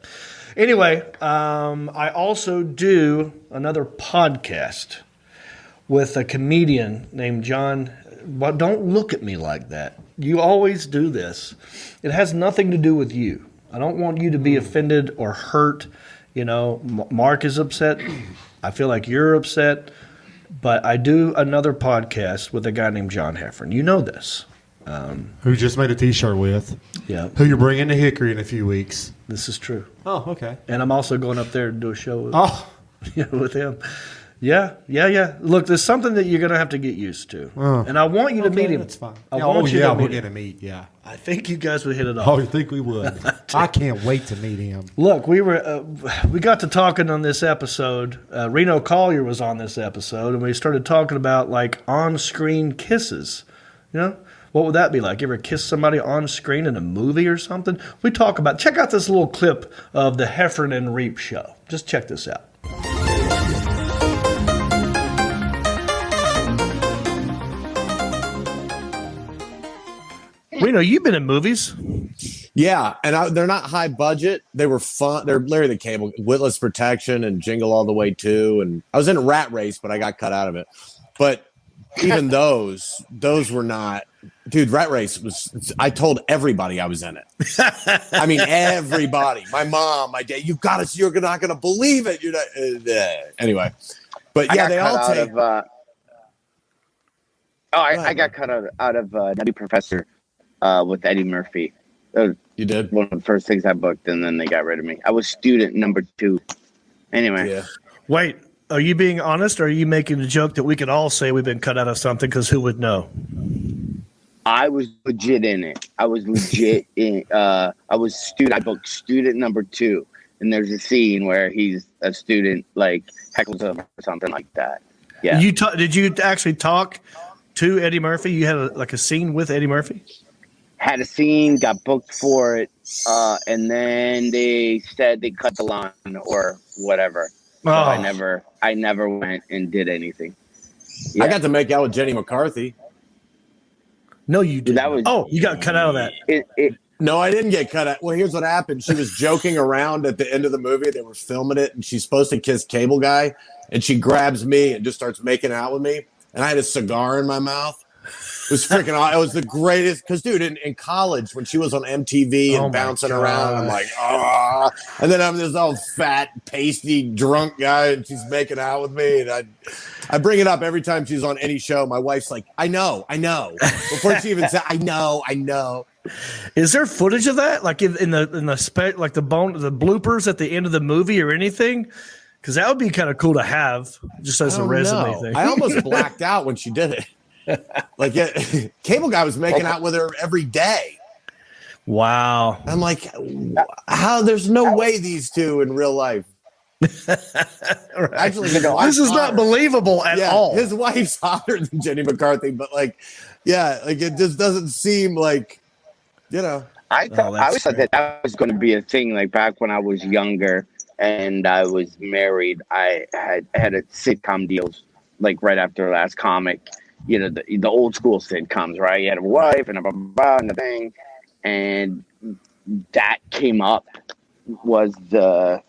Anyway, I also do another podcast with a comedian named John. Well, don't look at me like that. You always do this. It has nothing to do with you. I don't want you to be offended or hurt. You know, Mark is upset. I feel like you're upset. But I do another podcast with a guy named John Heffron. You know this. Who just made a T-shirt with. Yeah. Who you're bringing to Hickory in a few weeks. This is true. Oh, okay. And I'm also going up there to do a show with him. Yeah. Look, there's something that you're going to have to get used to. And I want you to meet him. That's fine. We're going to meet, yeah. I think you guys would hit it off. Oh, you think we would? I can't wait to meet him. Look, we got to talking on this episode. Reno Collier was on this episode, and we started talking about, like, on-screen kisses. You know? What would that be like? You ever kiss somebody on screen in a movie or something? We talk about. Check out this little clip of the Heffron and Reap show. Just check this out. Reno, you've been in movies. Yeah, and they're not high budget. They were fun. They're Larry the Cable, Witless Protection, and Jingle All the Way 2. And I was in Rat Race, but I got cut out of it. But even those were not. Dude, Rat Race was. I told everybody I was in it. I mean, everybody. My mom, my dad. You're not gonna believe it. You're not. Anyway, but yeah, they all take. I got cut out of Nutty Professor with Eddie Murphy. You did? One of the first things I booked, and then they got rid of me. I was student number 2. Anyway. Yeah. Wait, are you being honest, or are you making a joke that we could all say we've been cut out of something because who would know? I was legit in it. I was legit in. I was student. I booked student number 2, and there's a scene where he's a student, like heckles him or something like that. Yeah. Did you actually talk to Eddie Murphy? You had a scene with Eddie Murphy? Had a scene, got booked for it, and then they said they cut the line or whatever. So I never went and did anything. Yeah. I got to make out with Jenny McCarthy. No, you didn't. You got cut out of that. No, I didn't get cut out. Well, here's what happened. She was joking around at the end of the movie. They were filming it, and she's supposed to kiss Cable Guy, and she grabs me and just starts making out with me. And I had a cigar in my mouth. It was freaking awesome. It was the greatest. Because, dude, in college, when she was on MTV and bouncing around, I'm like, ah. And then I'm this all fat, pasty, drunk guy, and she's making out with me. And I bring it up every time she's on any show. My wife's like, I know. Before she even said, I know. Is there footage of that? Like in the bloopers at the end of the movie or anything? Because that would be kind of cool to have just as a resume thing. I almost blacked out when she did it. Like, Cable Guy was making out with her every day. Wow. I'm like, how? There's no way these two in real life. Right. Actually, this is not believable at all. His wife's hotter than Jenny McCarthy, but it just doesn't seem like, I always thought that was going to be a thing. Like back when I was younger and I was married, I had a sitcom deals like right after Last Comic. The old school sitcoms, right? You had a wife and a blah, blah, blah, and a thing. And that came up is they're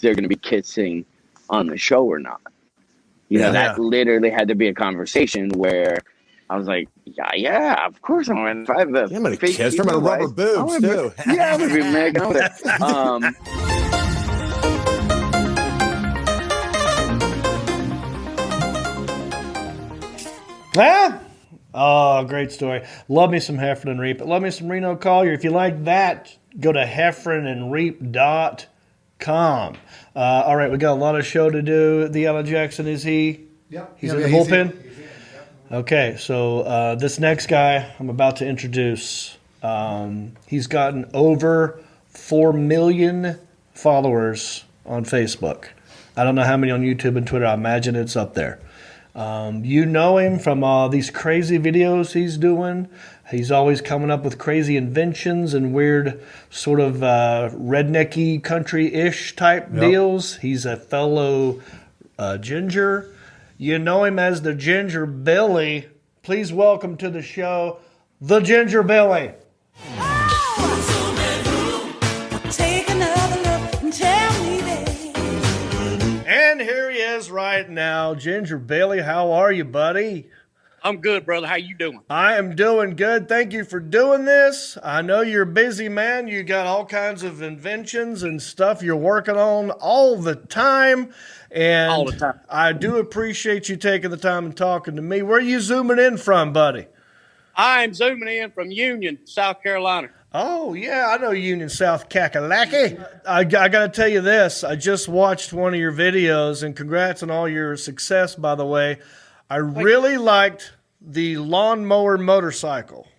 going to be kissing on the show or not. You know, that literally had to be a conversation where I was like, yeah, of course I'm going to try the. Yeah, I'm going to kiss her. I'm going to rub her boobs, too. Yeah, I'm going to be Megan over there. Oh, great story. Love me some Heffron and Reap. Love me some Reno Collier. If you like that, go to heffronandreap.com. All right, we got a lot of show to do. The Alan Jackson, is he? Yep. He's in the bullpen? Okay, so this next guy I'm about to introduce, he's gotten over 4 million followers on Facebook. I don't know how many on YouTube and Twitter. I imagine it's up there. You know him from these crazy videos he's doing. He's always coming up with crazy inventions and weird sort of rednecky country-ish type deals. He's a fellow ginger. You know him as the Ginger Billy. Please welcome to the show, the Ginger Billy. And here he is right now. Ginger Billy, how are you, buddy? I'm good, brother. How you doing? I am doing good. Thank you for doing this. I know you're a busy man. You got all kinds of inventions and stuff you're working on all the time. And all the time. I do appreciate you taking the time and talking to me. Where are you zooming in from, buddy? I'm zooming in from Union, South Carolina. Oh, yeah, I know Union, South Kakalaki. I got to tell you this. I just watched one of your videos, and congrats on all your success, by the way. I really liked the lawnmower motorcycle.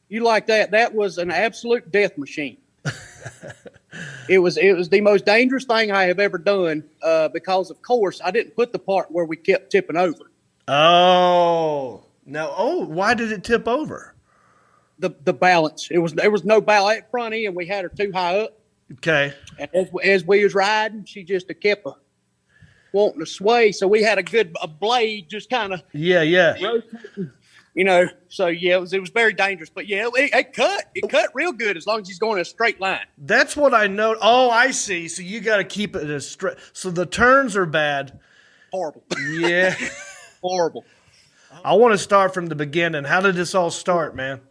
You like that? That was an absolute death machine. It was the most dangerous thing I have ever done because, of course, I didn't put the part where we kept tipping over. Oh, no. Oh, why did it tip over? The balance. There was no balance at front end. We had her too high up. Okay. And as we was riding, she just kept wanting to sway. So we had a blade just kind of rotating. You know, so yeah, it was very dangerous. But yeah, it cut real good as long as he's going in a straight line. That's what I know. Oh, I see. So you got to keep it as straight. So the turns are bad. Horrible. Yeah. Horrible. I want to start from the beginning. How did this all start, man?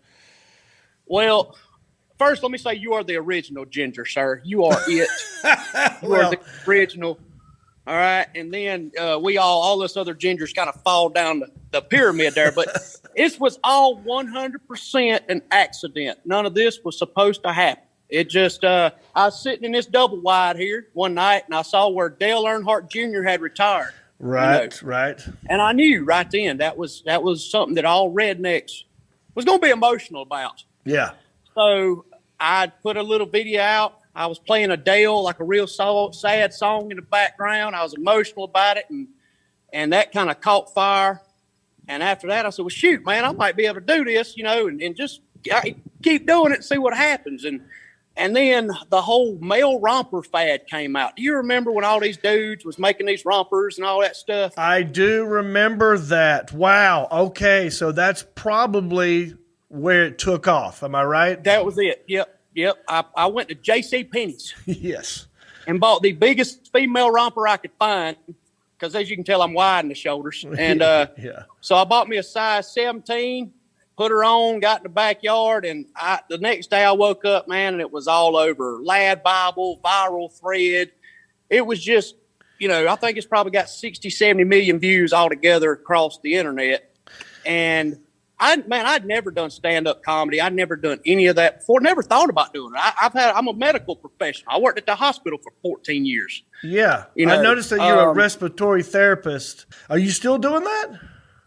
Well, first, let me say you are the original Ginger, sir. You are it. You are the original. All right. And then all us other Gingers kind of fall down the pyramid there. But this was all 100% an accident. None of this was supposed to happen. It just, I was sitting in this double wide here one night, and I saw where Dale Earnhardt Jr. had retired. Right, right. And I knew right then that was something that all rednecks was going to be emotional about. Yeah. So I put a little video out. I was playing Adele, like a real sad song in the background. I was emotional about it, and that kind of caught fire. And after that, I said, well, shoot, man, I might be able to do this, you know, and just keep doing it and see what happens. And then the whole male romper fad came out. Do you remember when all these dudes was making these rompers and all that stuff? I do remember that. Wow. Okay, so that's probably where it took off. Am I right? That was it. Yep. I went to J.C. Penney's. Yes. And bought the biggest female romper I could find because, as you can tell, I'm wide in the shoulders. And so I bought me a size 17, put her on, got in the backyard, and the next day I woke up, man, and it was all over. Lad Bible, viral thread. It was just, you know, I think it's probably got 60, 70 million views altogether across the internet. And I'd never done stand-up comedy. I'd never done any of that before. Never thought about doing it. I'm a medical professional. I worked at the hospital for 14 years. Yeah. You know, I noticed that you're a respiratory therapist. Are you still doing that?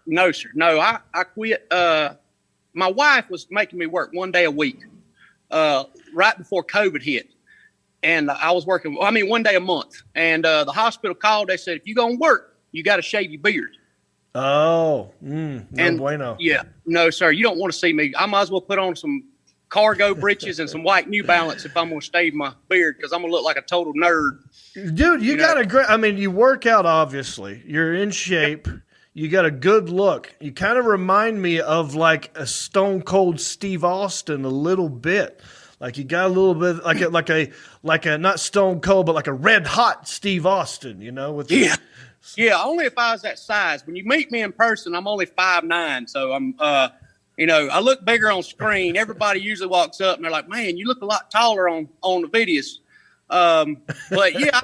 No, sir. No, I quit. My wife was making me work one day a week right before COVID hit. And I was working, one day a month. And the hospital called. They said, if you're going to work, you got to shave your beard. Oh, no bueno. Yeah, no, sir. You don't want to see me. I might as well put on some cargo breeches and some white New Balance if I'm going to shave my beard because I'm going to look like a total nerd. Dude, you got a great, you work out, obviously. You're in shape. You got a good look. You kind of remind me of like a Stone Cold Steve Austin a little bit. Like you got a little bit like a not Stone Cold, but like a red hot Steve Austin, you know? Yeah, only if I was that size. When you meet me in person, I'm only 5'9", so I'm I look bigger on screen. Everybody usually walks up and they're like, "Man, you look a lot taller on the videos." But yeah,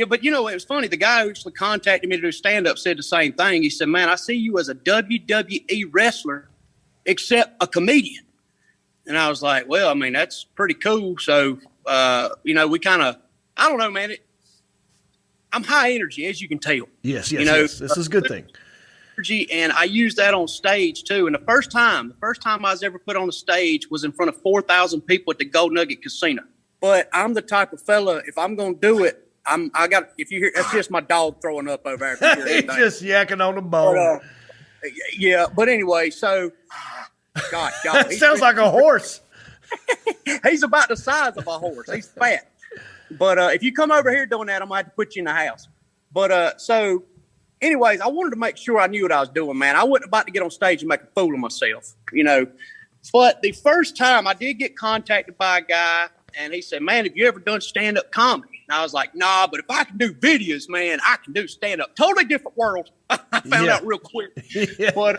but it was funny. The guy who actually contacted me to do stand-up said the same thing. He said, "Man, I see you as a WWE wrestler, except a comedian." And I was like, "Well, I mean, that's pretty cool." So, we kind of, I don't know, man. I'm high energy, as you can tell. Yes. This is a good thing. Energy, and I use that on stage too. And the first time I was ever put on the stage was in front of 4,000 people at the Gold Nugget Casino. But I'm the type of fella, if I'm gonna do it, if you hear, that's just my dog throwing up over there. He's just yakking on the bone. But anyway, so God, sounds like a horse. He's about the size of a horse. He's fat. But if you come over here doing that, I'm gonna have to put you in the house. But so anyways, I wanted to make sure I knew what I was doing, man. I wasn't about to get on stage and make a fool of myself, But the first time I did get contacted by a guy, and he said, "Man, have you ever done stand-up comedy?" And I was like, "Nah, but if I can do videos, man, I can do stand-up." Totally different world. I found out real quick. Yeah. But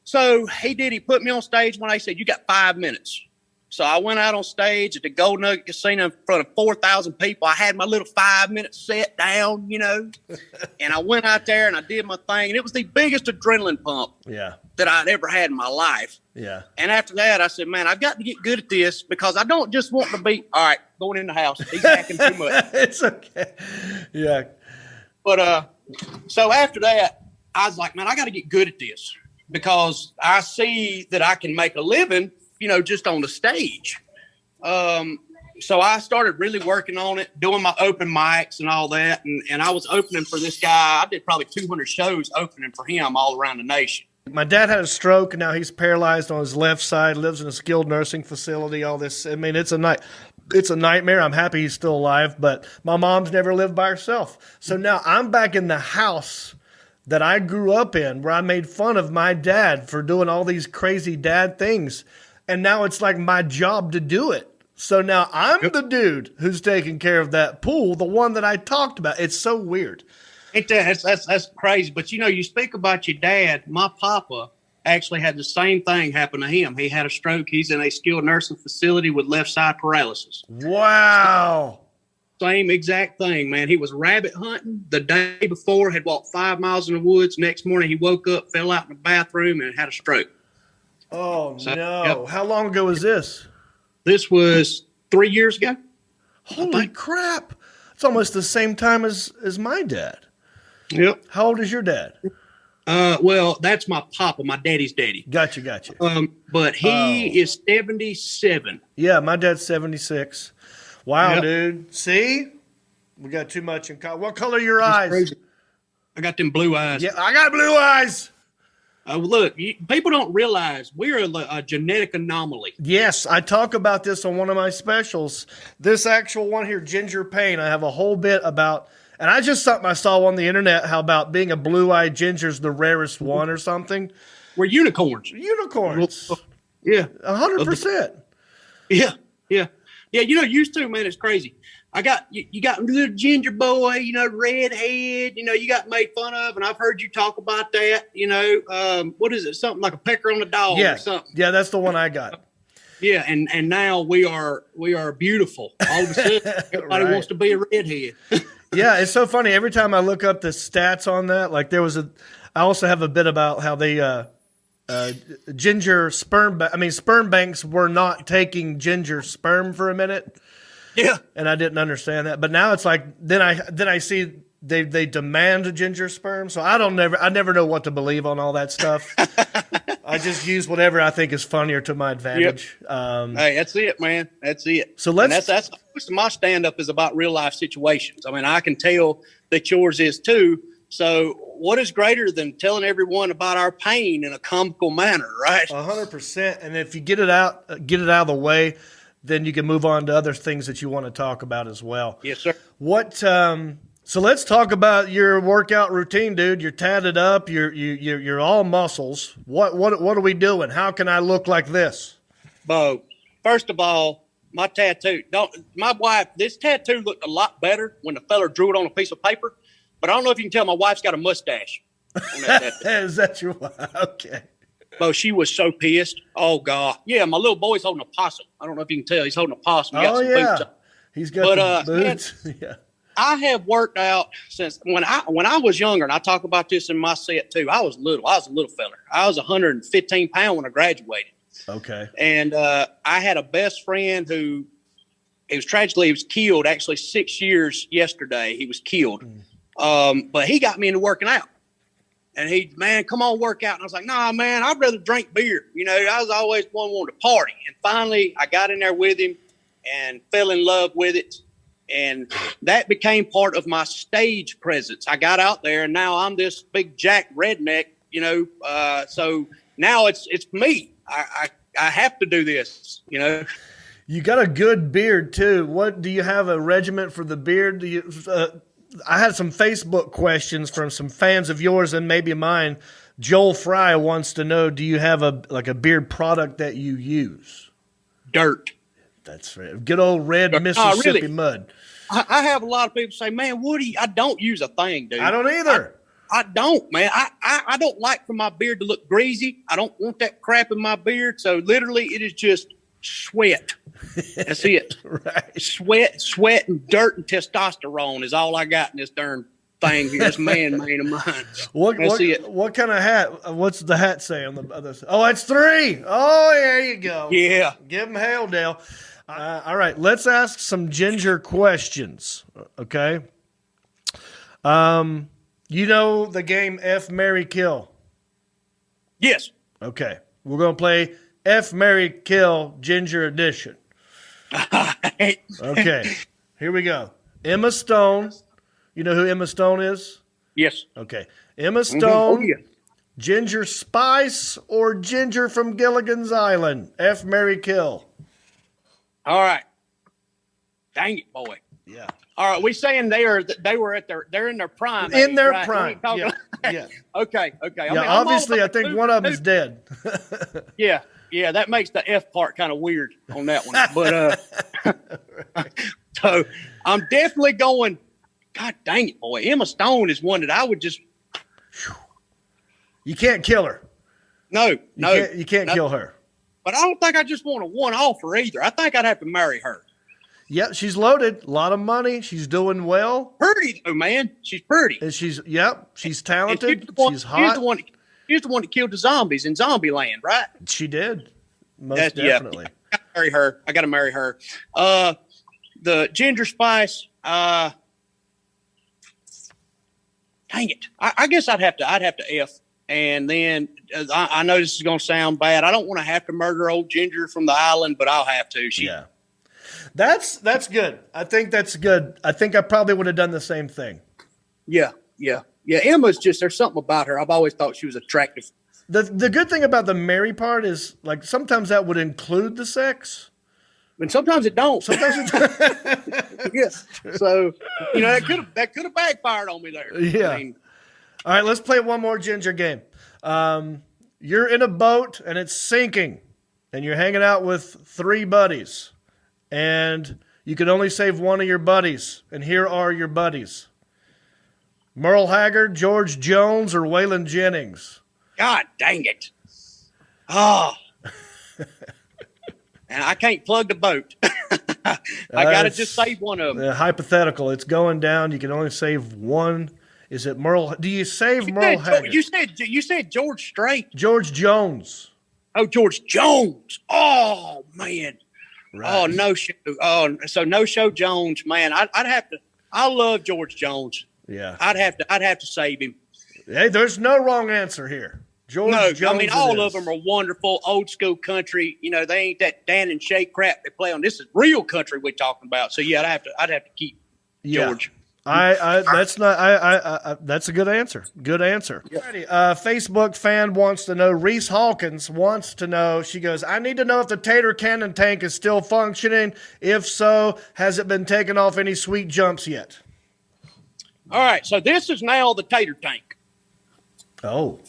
so he did. He put me on stage when I said, "You got 5 minutes." So I went out on stage at the Gold Nugget Casino in front of 4,000 people. I had my little 5-minute set down, and I went out there and I did my thing. And it was the biggest adrenaline pump that I'd ever had in my life. Yeah. And after that, I said, "Man, I've got to get good at this because I don't just want to be, all right, going in the house. He's acting too much." It's okay. Yeah. But so after that, I was like, "Man, I got to get good at this because I see that I can make a living just on the stage." So I started really working on it, doing my open mics and all that. And I was opening for this guy. I did probably 200 shows opening for him all around the nation. My dad had a stroke, and now he's paralyzed on his left side, lives in a skilled nursing facility, all this. I mean, it's a nightmare. I'm happy he's still alive, but my mom's never lived by herself. So now I'm back in the house that I grew up in, where I made fun of my dad for doing all these crazy dad things. And now it's like my job to do it. So now I'm the dude who's taking care of that pool, the one that I talked about. It's so weird. That's crazy. But you speak about your dad. My papa actually had the same thing happen to him. He had a stroke. He's in a skilled nursing facility with left side paralysis. Wow. Same exact thing, man. He was rabbit hunting the day before, had walked 5 miles in the woods. Next morning he woke up, fell out in the bathroom, and had a stroke. Oh, no. Yep. How long ago was this? This was 3 years ago. Holy crap. It's almost the same time as my dad. Yep. How old is your dad? Well, that's my papa, my daddy's daddy. Gotcha. But he is 77. Yeah, my dad's 76. Wow, Yep. dude. See? We got too much in common. What color are your eyes? Crazy. I got them blue eyes. Yeah, I got blue eyes. Look, people don't realize we're a genetic anomaly. Yes, I talk about this on one of my specials. This actual one here, Ginger Pain, I have a whole bit about, and I saw on the internet how about being a blue-eyed ginger's the rarest one or something. We're unicorns. Unicorns. Yeah. 100%. Yeah. Used to, man, it's crazy. You got little ginger boy, redhead, you got made fun of, and I've heard you talk about that, what is it? Something like a pecker on the dog or something. Yeah, that's the one I got. Yeah, and now we are beautiful. All of a sudden, everybody wants to be a redhead. Yeah, it's so funny. Every time I look up the stats on that, like I also have a bit about how they ginger sperm banks were not taking ginger sperm for a minute. Yeah. And I didn't understand that. But now it's like then I see they demand ginger sperm. So I never know what to believe on all that stuff. I just use whatever I think is funnier to my advantage. Yep. Hey, that's it, man. That's it. So that's most of my stand up is about real life situations. I mean, I can tell that yours is too. So what is greater than telling everyone about our pain in a comical manner, right? 100%. And if you get it out of the way, then you can move on to other things that you want to talk about as well. Yes, sir. So let's talk about your workout routine, dude. You're tatted up. You're all muscles. What are we doing? How can I look like this? Bo, first of all, my tattoo. My wife. This tattoo looked a lot better when the fella drew it on a piece of paper. But I don't know if you can tell. My wife's got a mustache. On that tattoo. Is that your wife? Okay. Bo, she was so pissed. Oh God, yeah. My little boy's holding a possum. I don't know if you can tell. He's holding a possum. He got some boots on. He's got the boots. Man, yeah. I have worked out since when I was younger, and I talk about this in my set too. I was little. I was a little feller. I was 115 pounds when I graduated. Okay. And I had a best friend who, he was killed actually 6 years yesterday. He was killed. But he got me into working out. And man, come on, work out. And I was like, nah, man, I'd rather drink beer. You know, I was always one wanting to party. And finally, I got in there with him and fell in love with it. And that became part of my stage presence. I got out there, and now I'm this big jack redneck, you know. So now it's me. I have to do this, you know. You got a good beard, too. What do you have a regiment for the beard? I had some Facebook questions from some fans of yours and maybe mine. Joel Fry wants to know, do you have a beard product that you use? Dirt. That's right. Good old red Mississippi mud. I have a lot of people say, man, Woody, I don't use a thing, dude. I don't either. I don't, man. I don't like for my beard to look greasy. I don't want that crap in my beard. So literally it is just sweat. That's it. Right. Sweat and dirt and testosterone is all I got in this darn thing here. This man of mine. What kind of hat? What's the hat say on the other side? Oh, it's 3. Oh, there you go. Yeah. Give him hell, Dale. All right, let's ask some ginger questions, okay? You know the game F, Marry, Kill? Yes. Okay, we're going to play F, Marry, Kill Ginger Edition. Okay, here we go. Emma Stone. You know who Emma Stone is? Yes. Okay. Emma Stone, Oh, yeah. Ginger Spice, or Ginger from Gilligan's Island? F, Marry, Kill. All right. Dang it, boy. Yeah. All right. We saying they're in their prime. In age, their right? prime. Yeah. Yeah. Okay. Yeah, obviously, I think one of them is dead. Yeah. Yeah. That makes the F part kind of weird on that one. But so I'm definitely going. God dang it, boy. Emma Stone is one that I would just. You can't kill her. No. You can't kill her. But I don't think I just want to one-off her either. I think I'd have to marry her. Yeah, she's loaded. A lot of money. She's doing well. Pretty, though, man. She's pretty. And she's talented. She's hot. She's the one that killed the zombies in Zombieland, right? She did. Most definitely. Yeah, I got to marry her. The Ginger Spice. Dang it. I guess I'd have to F. And then I know this is going to sound bad. I don't want to have to murder old Ginger from the island, but I'll have to. Yeah. That's good. I think that's good. I think I probably would have done the same thing. Yeah. Emma's just, there's something about her. I've always thought she was attractive. The good thing about the marry part is, like, sometimes that would include the sex. And sometimes it don't. Sometimes it yeah. So, you know, that could have backfired on me there. Yeah. I mean, all right, let's play one more ginger game. You're in a boat and it's sinking, and you're hanging out with 3 buddies, and you can only save one of your buddies. And here are your buddies: Merle Haggard, George Jones, or Waylon Jennings. God dang it. Oh. And I can't plug the boat. I got to just save one of them. Hypothetical. It's going down. You can only save one. Is it Merle? Do you save Merle Haggard? You said George Strait. George Jones. Oh, George Jones. Oh, man. Right. Oh, no show. Oh, so no show Jones, man. I'd have to. I love George Jones. Yeah. I'd have to save him. Hey, there's no wrong answer here. George Jones. I mean, all of them are wonderful, old school country. You know, they ain't that Dan and Shay crap they play on. This is real country we're talking about. So yeah, I'd have to keep George. That's a good answer. Good answer. Yeah. Facebook fan wants to know. Reese Hawkins wants to know. She goes, I need to know if the tater cannon tank is still functioning. If so, has it been taking off any sweet jumps yet? All right, so this is now the tater tank. Oh.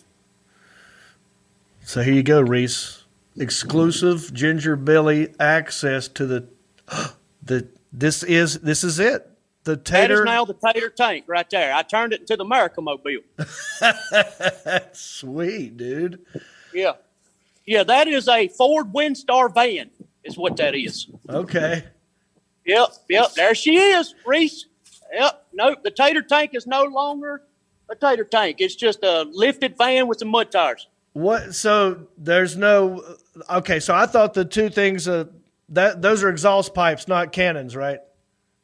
So here you go, Reese. exclusive Ginger Billy access to this is it. The That tater. is now the tater tank right there. I turned it into the America Mobile. Sweet, dude. Yeah. Yeah, that is a Ford Windstar van is what that is. Okay. Yep. There she is, Reese. Yep. Nope, the tater tank is no longer a tater tank. It's just a lifted van with some mud tires. What? So there's no. Okay, so I thought the two things those are exhaust pipes, not cannons, right?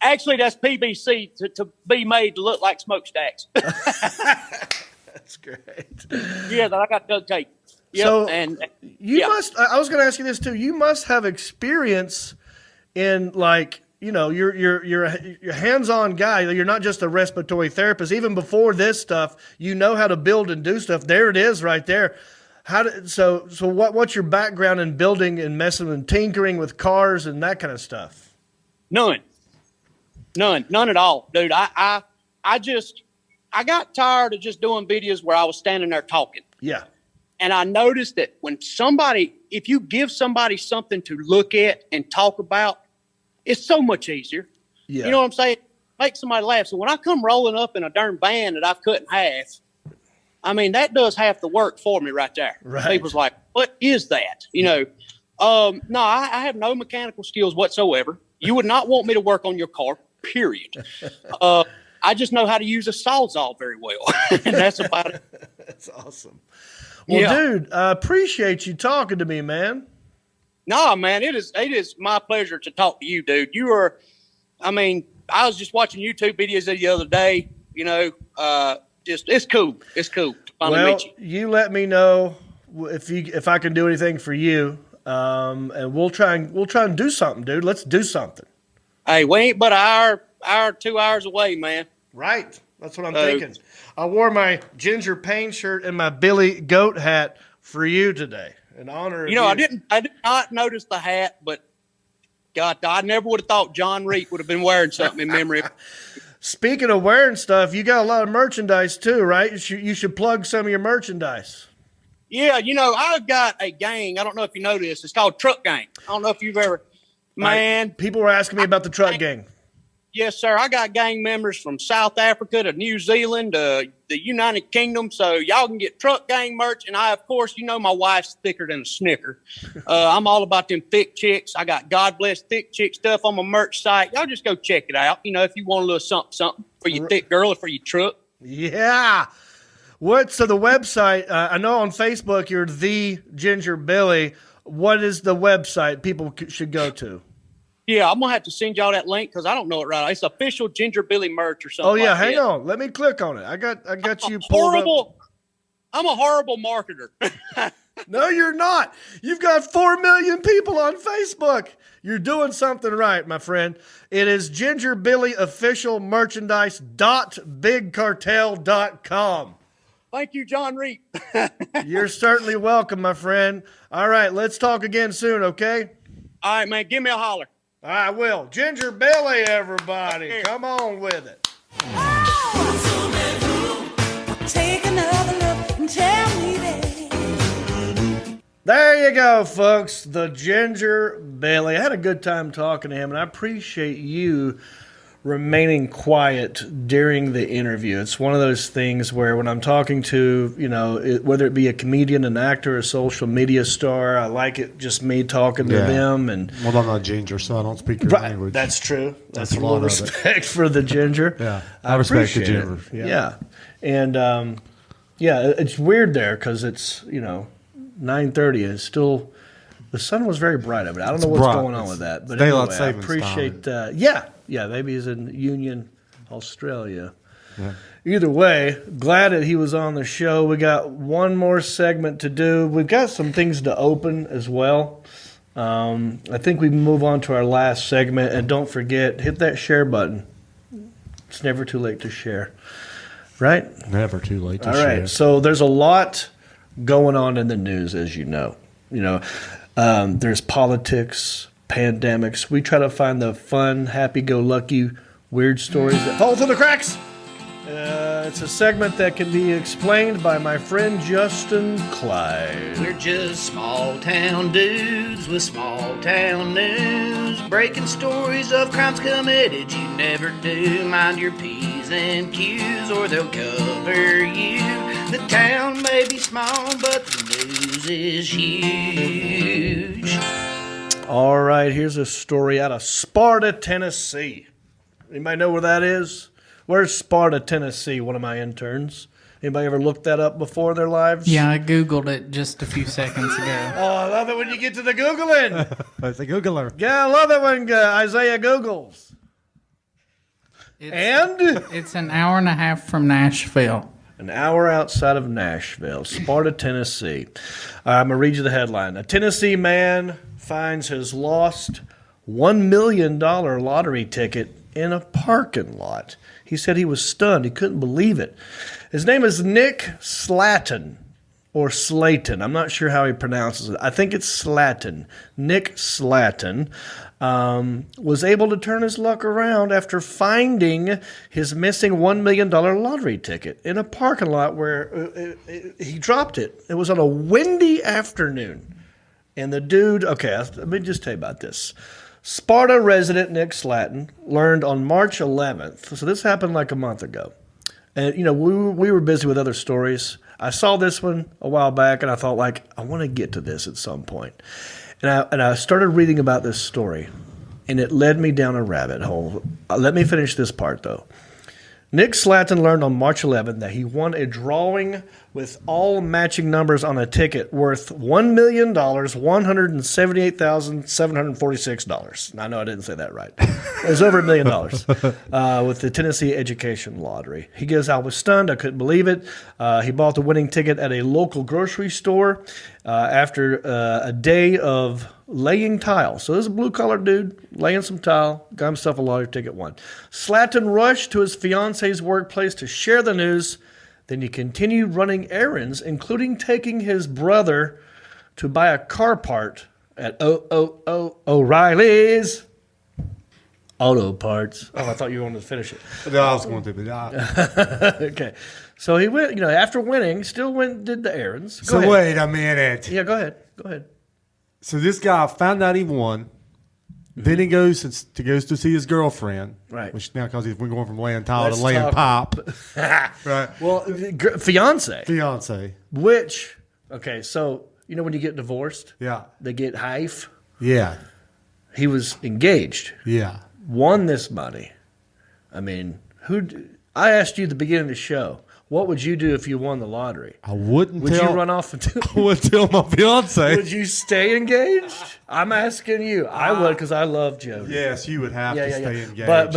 Actually, that's PVC to be made to look like smokestacks. That's great. Yeah, that I got duct tape. Yep. So and you must. I was going to ask you this too. You must have experience in you're a hands-on guy. You're not just a respiratory therapist. Even before this stuff, you know how to build and do stuff. There it is, right there. What's your background in building and messing and tinkering with cars and that kind of stuff? None at all, dude. I got tired of just doing videos where I was standing there talking. Yeah. And I noticed that if you give somebody something to look at and talk about, it's so much easier. Yeah. You know what I'm saying? Make somebody laugh. So when I come rolling up in a darn van that I've cut in half, I mean, that does half the work for me right there. Right. People's like, what is that? No, I have no mechanical skills whatsoever. You would not want me to work on your car, period. I just know how to use a Sawzall very well. And that's about it. That's awesome. Well, dude, I appreciate you talking to me, man. No, man, it is my pleasure to talk to you, dude. I was just watching YouTube videos the other day, it's cool. It's cool to finally meet you. You let me know if I can do anything for you. And we'll try and do something, dude. Let's do something. Hey, we ain't but an hour, 2 hours away, man. Right. That's what I'm thinking. I wore my Ginger Payne shirt and my Billy Goat hat for you today in honor of you. I did not notice the hat, but God, I never would have thought John Reek would have been wearing something in memory. Speaking of wearing stuff, you got a lot of merchandise too, right? You should plug some of your merchandise. Yeah, I've got a gang. I don't know if you know this. It's called Truck Gang. I don't know if you've ever, man. People were asking me about the Truck Gang. Yes, sir. I got gang members from South Africa to New Zealand to the United Kingdom, so y'all can get Truck Gang merch. And I, of course, my wife's thicker than a Snicker. I'm all about them thick chicks. I got God Bless Thick Chick stuff on my merch site. Y'all just go check it out. If you want a little something for your thick girl or for your truck. Yeah. So the website, I know on Facebook you're The Ginger Billy. What is the website people should go to? Yeah, I'm going to have to send y'all that link because I don't know it right. It's official Ginger Billy merch or something. Oh, yeah, like hang that. on. Let me click on it. I got you pulled up. I'm a horrible marketer. No, you're not. You've got 4 million people on Facebook. You're doing something right, my friend. It is gingerbillyofficialmerchandise.bigcartel.com. Thank you, John Reed. You're certainly welcome, my friend. All right, let's talk again soon, okay? All right, man. Give me a holler. I will. Ginger Billy, everybody. Come on with it. Take another look and tell me that. There you go, folks. The Ginger Billy. I had a good time talking to him, and I appreciate you remaining quiet during the interview. It's one of those things where when I'm talking to, whether it be a comedian, an actor, a social media star, I like it just me talking to them. And well, I'm not ginger, so I don't speak your language. That's true. That's a lot little of respect for the ginger. Yeah, I respect the appreciate ginger. it. Yeah. And it's weird there because it's 9:30 and it's still. The sun was very bright over it. I don't know what's going on with that, but daylight anyway, I savings appreciate. time. Yeah, maybe he's in Union, Australia. Yeah. Either way, glad that he was on the show. We got one more segment to do. We've got some things to open as well. I think we move on to our last segment, and don't forget, hit that share button. It's never too late to share, right? Never too late to All share. right, so there's a lot going on in the news, as you know. There's politics, pandemics. We try to find the fun, happy-go-lucky, weird stories that fall through the cracks. It's a segment that can be explained by my friend Justin Clyde. We're just small town dudes with small town news, breaking stories of crimes committed you never do. Mind your P's and Q's or they'll cover you. The town may be small, but the news is huge. All right, here's a story out of Sparta, Tennessee. Anybody know where that is? Where's Sparta, Tennessee? One of my interns. Anybody ever looked that up before in their lives? Yeah, I Googled it just a few seconds ago. Oh, I love it when you get to the Googling. It's a Googler. Yeah, I love it when Isaiah Googles. It's an hour and a half from Nashville. An hour outside of Nashville, Sparta, Tennessee. I'm going to read you the headline. A Tennessee man finds his lost $1 million lottery ticket in a parking lot. He said he was stunned. He couldn't believe it. His name is Nick Slatton, or Slayton. I'm not sure how he pronounces it. I think it's Slatton. Nick Slatton was able to turn his luck around after finding his missing $1 million lottery ticket in a parking lot where he dropped it. It was on a windy afternoon. And the dude, okay, let me just tell you about this. Sparta resident Nick Slatton learned on March 11th, so this happened like a month ago. And, you know, we were busy with other stories. I saw this one a while back, and I thought, like, I want to get to this at some point. And I started reading about this story, and it led me down a rabbit hole. Let me finish this part, though. Nick Slatton learned on March 11th that he won a drawing with all matching numbers on a ticket worth $1,178,746. I know I didn't say that right. It was over $1 million with the Tennessee Education Lottery. He goes, I was stunned. I couldn't believe it. He bought the winning ticket at a local grocery store after a day of laying tile. So this is a blue-collar dude laying some tile, got himself a lottery ticket, won. Slatton rushed to his fiance's workplace to share the news. Then he continued running errands, including taking his brother to buy a car part at O'Reilly's Auto Parts. Oh, I thought you wanted to finish it. No, I was going to, but not. Okay. So he went, after winning, still went and did the errands. Go So ahead. wait a minute. Yeah, go ahead. Go ahead. So this guy found out he won. Then he goes to see his girlfriend. Right. Which now, because we're going from laying tile Let's to laying talk- pop. Right. Well, fiance. Fiance. Which, okay, so, when you get divorced? Yeah. They get hife. Yeah. He was engaged. Yeah. Won this money. I mean, I asked you at the beginning of the show, what would you do if you won the lottery? I wouldn't Would tell. you run off and I wouldn't tell my fiance. Would you stay engaged? I'm asking you. I would, because I love Jody. Yes, you would have to stay engaged. But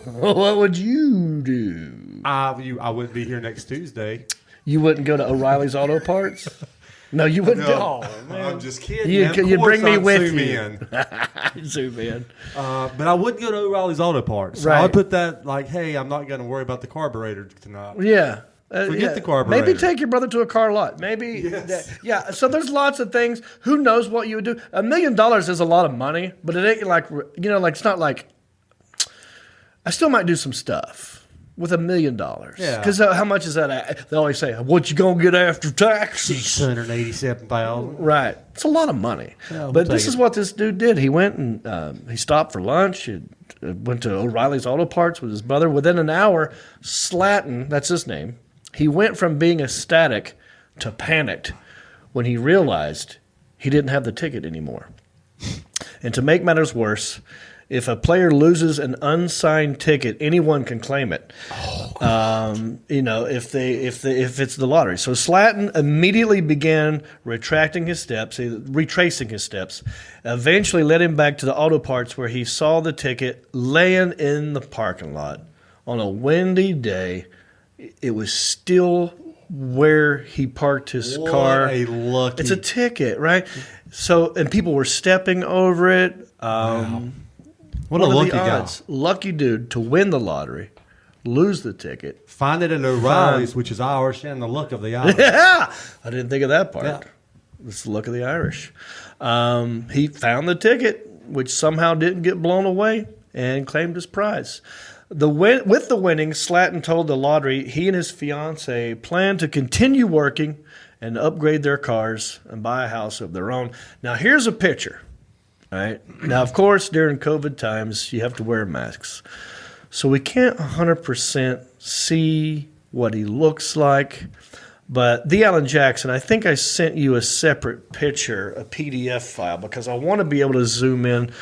what would you do? I wouldn't be here next Tuesday. You wouldn't go to O'Reilly's Auto Parts? No, you wouldn't. No, Oh, man. I'm just kidding. You'd bring me with zoom you. in. Zoom in. But I wouldn't go to O'Reilly's Auto Parts. So Right. I would put that like, hey, I'm not going to worry about the carburetor tonight. Yeah. Forget the carburetor. Maybe take your brother to a car lot. Maybe. Yes. So there's lots of things. Who knows what you would do? $1 million is a lot of money, but it ain't like, it's not like, I still might do some stuff with $1 million. Yeah. Because how much is that? They always say, what you going to get after taxes? $687,000. Right. It's a lot of money. Yeah, but we'll this take is it. what this dude did. He went and he stopped for lunch. He went to O'Reilly's Auto Parts with his brother. Within an hour, Slatton, that's his name, he went from being ecstatic to panicked when he realized he didn't have the ticket anymore. And to make matters worse, if a player loses an unsigned ticket, anyone can claim it. If it's the lottery. So Slatton immediately began retracing his steps, eventually led him back to the auto parts where he saw the ticket laying in the parking lot on a windy day. It was still where he parked his car. A lucky. It's a ticket, right? So, and people were stepping over it. What a are the lucky guy. odds? Lucky dude to win the lottery, lose the ticket. Find it at O'Reilly's, which is Irish, and the luck of the Irish. Yeah, I didn't think of that part. Yeah. It's the luck of the Irish. He found the ticket, which somehow didn't get blown away, and claimed his prize. With the winnings, Slatton told the lottery he and his fiancee plan to continue working and upgrade their cars and buy a house of their own. Now, here's a picture. All right. Now, of course, during COVID times, you have to wear masks. So we can't 100% see what he looks like. But the Alan Jackson, I think I sent you a separate picture, a PDF file, because I want to be able to zoom in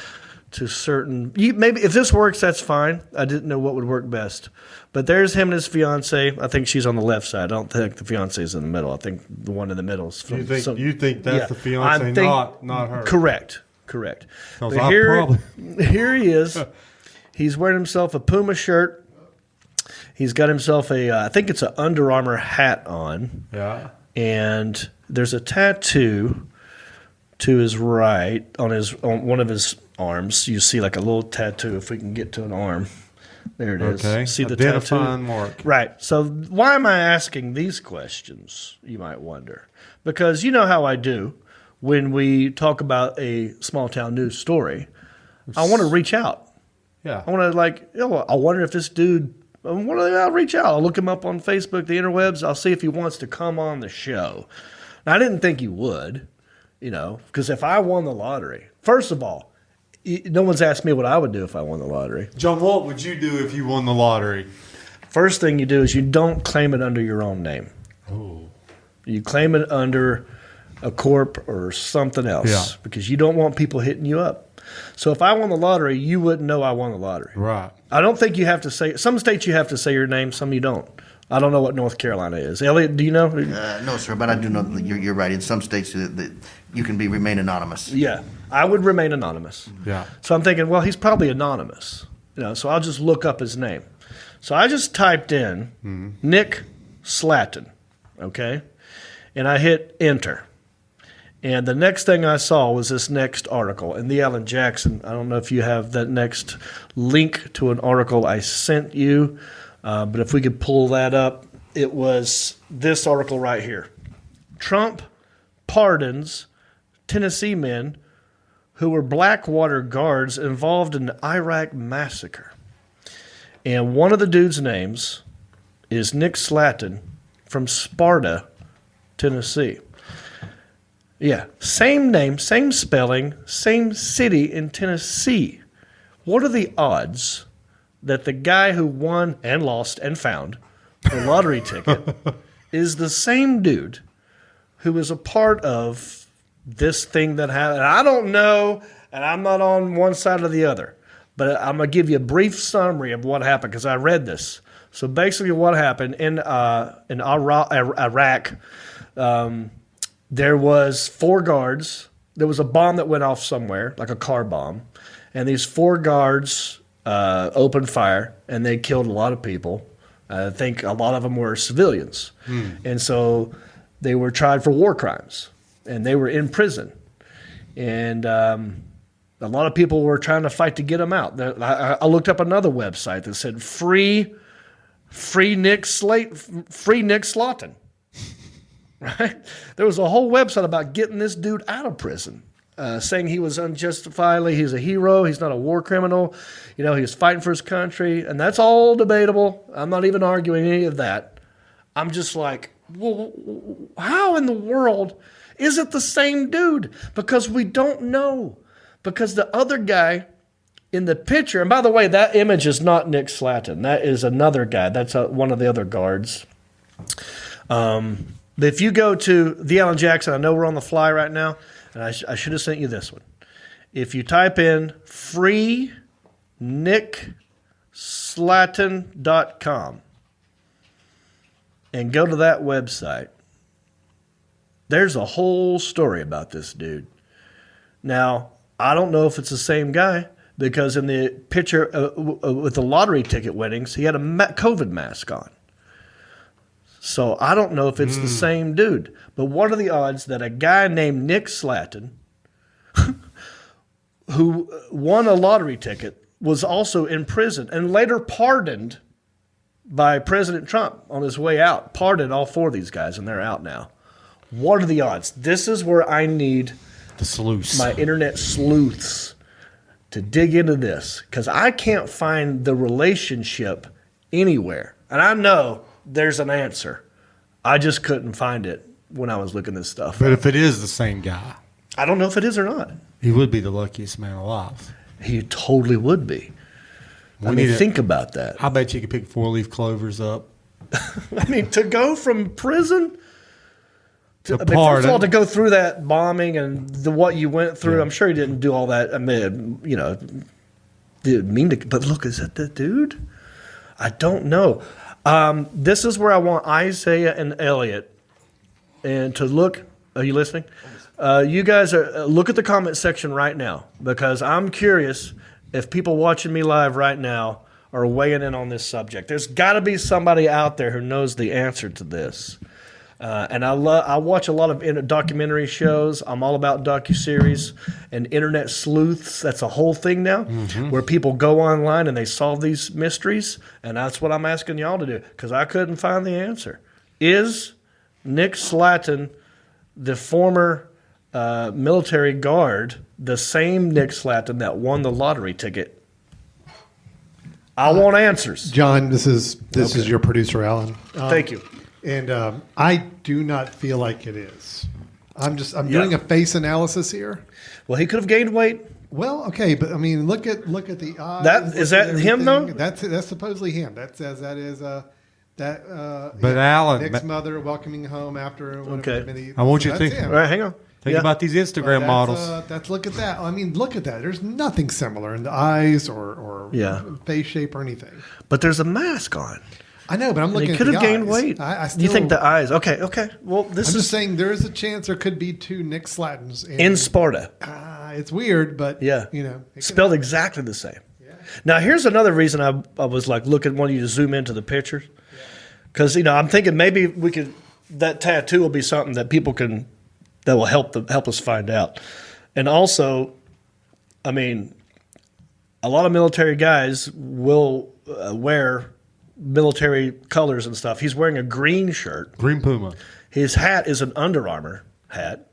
to certain. Maybe if this works, that's fine. I didn't know what would work best. But there's him and his fiance. I think she's on the left side. I don't think the fiance is in the middle. I think the one in the middle is. You think that's the fiance, not her? Correct. But here he is. He's wearing himself a Puma shirt. He's got himself I think it's an Under Armour hat on. Yeah. And there's a tattoo to his right on one of his arms. You see like a little tattoo if we can get to an arm. There it is. Okay. See the identifying tattoo? mark. Right. So why am I asking these questions, you might wonder? Because you know how I do when we talk about a small town news story. I want to reach out. Yeah. I want to I wonder if this dude, I'll reach out. I'll look him up on Facebook, the interwebs. I'll see if he wants to come on the show. Now, I didn't think he would, because if I won the lottery, first of all, no one's asked me what I would do if I won the lottery. John, what would you do if you won the lottery? First thing you do is you don't claim it under your own name. Oh. You claim it under a corp or something else because you don't want people hitting you up. So if I won the lottery, you wouldn't know I won the lottery. Right. I don't think you have to say – some states you have to say your name, some you don't. I don't know what North Carolina is. Elliot, do you know? No, sir, but I do know that you're right. In some states, that you can remain anonymous. Yeah, I would remain anonymous. Yeah. So I'm thinking, well, he's probably anonymous. So I'll just look up his name. So I just typed in Nick Slatton, okay? And I hit enter. And the next thing I saw was this next article. And the Alan Jackson, I don't know if you have that next link to an article I sent you, but if we could pull that up, it was this article right here. Trump pardons Tennessee men who were Blackwater guards involved in the Iraq massacre. And one of the dude's names is Nick Slatton from Sparta, Tennessee. Yeah, same name, same spelling, same city in Tennessee. What are the odds that the guy who won and lost and found the lottery ticket is the same dude who was a part of this thing that happened? I don't know, and I'm not on one side or the other, but I'm going to give you a brief summary of what happened because I read this. So basically what happened in Iraq, there was 4 guards. There was a bomb that went off somewhere, like a car bomb, and these 4 guards opened fire, and they killed a lot of people. I think a lot of them were civilians. And so they were tried for war crimes, and they were in prison. And a lot of people were trying to fight to get them out. I looked up another website that said free Nick Slatton. Right? There was a whole website about getting this dude out of prison, saying he was unjustifiably, he's a hero, he's not a war criminal, he was fighting for his country, and that's all debatable. I'm not even arguing any of that. I'm just like, well, how in the world is it the same dude? Because we don't know. Because the other guy in the picture, and by the way, that image is not Nick Slatton. That is another guy. That's one of the other guards. But if you go to the Alan Jackson, I know we're on the fly right now, and I should have sent you this one. If you type in freenickslatton.com and go to that website, there's a whole story about this dude. Now, I don't know if it's the same guy because in the picture with the lottery ticket winnings, he had a COVID mask on. So I don't know if it's the same dude. But what are the odds that a guy named Nick Slatton, who won a lottery ticket, was also in prison and later pardoned by President Trump on his way out, pardoned all 4 of these guys, and they're out now. What are the odds? This is where I need the sleuths, my internet sleuths, to dig into this because I can't find the relationship anywhere. And I know there's an answer. I just couldn't find it when I was looking this stuff But up. if it is the same guy, I don't know if it is or not. he would be the luckiest man alive. He totally would be. Think about that. I bet you could pick 4-leaf clovers up. I mean, to go from prison to first pardon. of all, to go through that bombing and what you went through, I'm sure he didn't do all that. I mean, didn't mean to. But look, is that the dude? I don't know. This is where I want Isaiah and Elliot and to look. Are you listening? You guys look at the comment section right now because I'm curious if people watching me live right now are weighing in on this subject. There's got to be somebody out there who knows the answer to this. And I watch a lot of documentary shows. I'm all about docuseries and internet sleuths. That's a whole thing now where people go online and they solve these mysteries. And that's what I'm asking y'all to do because I couldn't find the answer. Is Nick Slatton, the former military guard, the same Nick Slatton that won the lottery ticket? I want answers. John, this is your producer, Alan. Thank you. And I do not feel like it is. I'm doing a face analysis here. Well, he could have gained weight. Well, okay, but I mean, look at the eyes. Is that him though? That's supposedly him. That is But Alan, Nick's mother welcoming home after. Okay. I want you to think. Him. All right, hang on. Think about these Instagram models. That's look at that. I mean, look at that. There's nothing similar in the eyes or face shape or anything. But there's a mask on. I know, but I'm looking. He at could the have gained eyes. weight. I still, You think the eyes? Okay. Well, I'm just saying there is a chance there could be two Nick Slattons in Sparta. It's weird, but yeah, it spelled exactly the same. Yeah. Now, here's another reason I was like looking, wanting you to zoom into the pictures, because I'm thinking maybe that tattoo will be something that people that will help us find out, and also, I mean, a lot of military guys will wear military colors and stuff. He's wearing a green shirt. Green Puma. His hat is an Under Armour hat.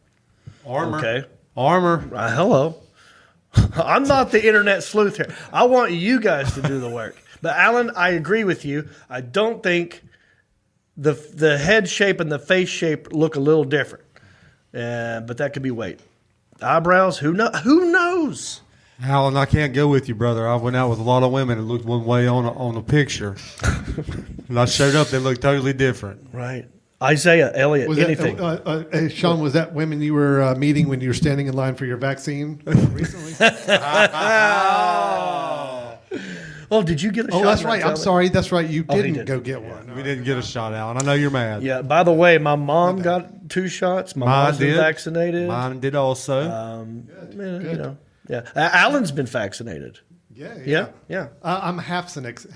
Armor. Okay. Armor. Hello. I'm not the internet sleuth here. I want you guys to do the work. But Alan, I agree with you. I don't think the head shape and the face shape look a little different. But that could be weight. Eyebrows, who knows? Alan, I can't go with you, brother. I went out with a lot of women and looked one way on a picture. And I showed up, they looked totally different. Right. Isaiah, Elliot, anything. Sean, was that women you were meeting when you were standing in line for your vaccine recently? Oh, did you get a shot? Oh, that's right. I'm sorry. That's right. You he didn't go get one. We didn't get a shot, Alan. I know you're mad. Yeah. By the way, my mom got 2 shots. My mom's been vaccinated. Mine did also. Good. Yeah. Alan's been vaccinated. Yeah. I'm half-vaccinated.